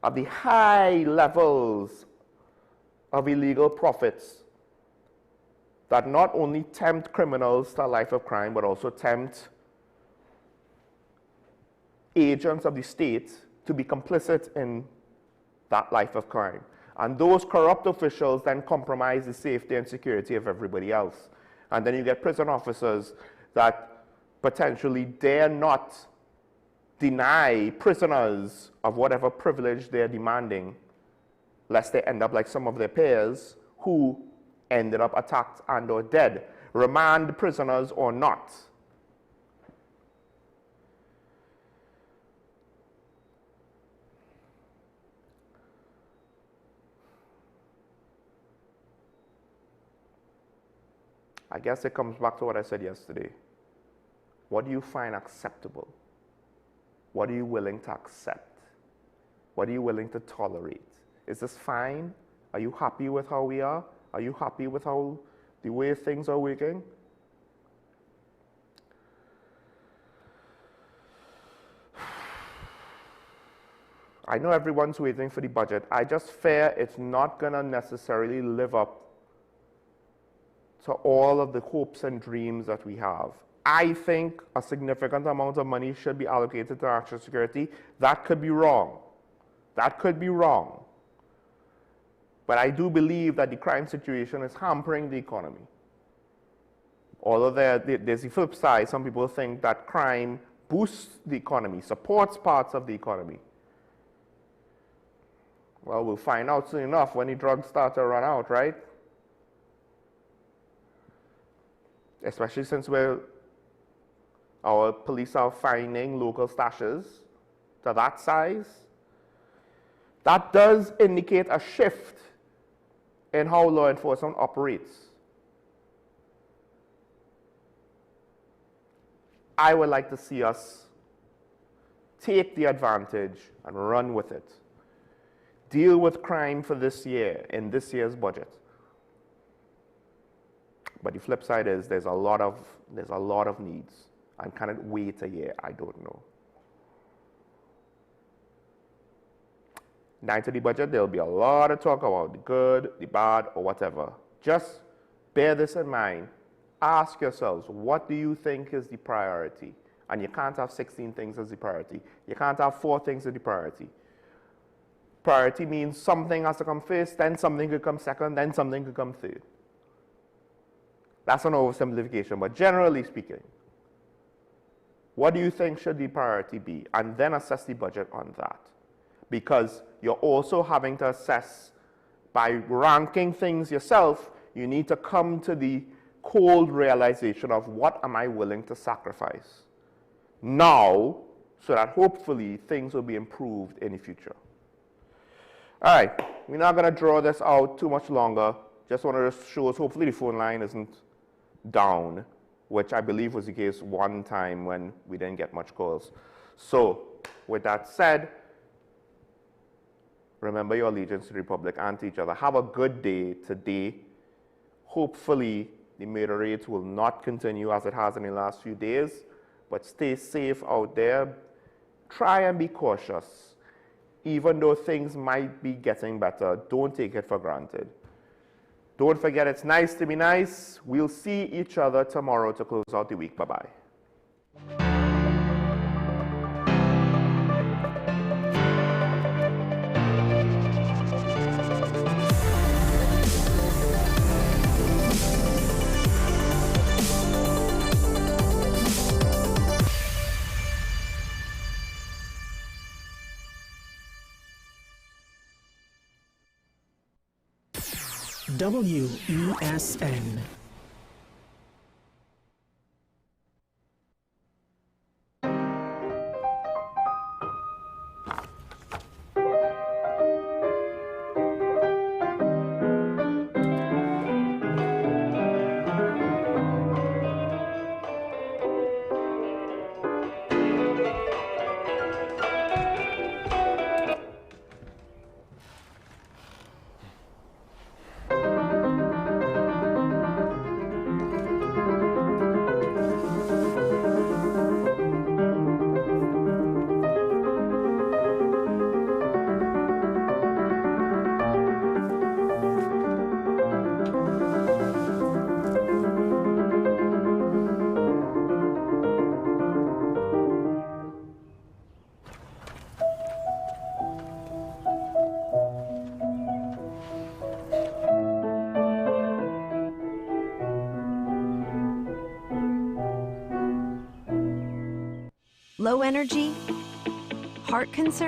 of the high levels of illegal profits that not only tempt criminals to a life of crime, but also tempt agents of the state to be complicit in that life of crime. And those corrupt officials then compromise the safety and security of everybody else. And then you get prison officers that potentially dare not deny prisoners of whatever privilege they're demanding, lest they end up like some of their peers who ended up attacked and or dead. Remand prisoners or not. I guess it comes back to what I said yesterday. What do you find acceptable? What are you willing to accept? What are you willing to tolerate? Is this fine? Are you happy with how we are? Are you happy with how the way things are working? I know everyone's waiting for the budget. I just fear it's not going to necessarily live up to all of the hopes and dreams that we have. I think a significant amount of money should be allocated to national security. That could be wrong. That could be wrong. But I do believe that the crime situation is hampering the economy. Although there's the flip side, some people think that crime boosts the economy, supports parts of the economy. Well, we'll find out soon enough when the drugs start to run out, right? Especially since our police are finding local stashes to that size. That does indicate a shift in how law enforcement operates. I would like to see us take the advantage and run with it. Deal with crime for this year, in this year's budget. But the flip side is there's a lot of needs. And can it wait a year? I don't know. Now to the budget, there'll be a lot of talk about the good, the bad, or whatever. Just bear this in mind. Ask yourselves, what do you think is the priority? And you can't have 16 things as the priority. You can't have 4 things as the priority. Priority means something has to come first, then something could come second, then something could come third. That's an oversimplification, but generally speaking, what do you think should the priority be? And then assess the budget on that. Because you're also having to assess, by ranking things yourself, you need to come to the cold realization of what am I willing to sacrifice now, so that hopefully things will be improved in the future. All right, we're not going to draw this out too much longer. Just wanted to show us, hopefully the phone line isn't down, which I believe was the case one time when we didn't get much calls. So, with that said, remember your allegiance to the Republic and to each other. Have a good day today. Hopefully, the murder rates will not continue as it has in the last few days, but stay safe out there. Try and be cautious. Even though things might be getting better, don't take it for granted. Don't forget, it's nice to be nice. We'll see each other tomorrow to close out the week. Bye-bye. WESN. Low energy? Heart concern?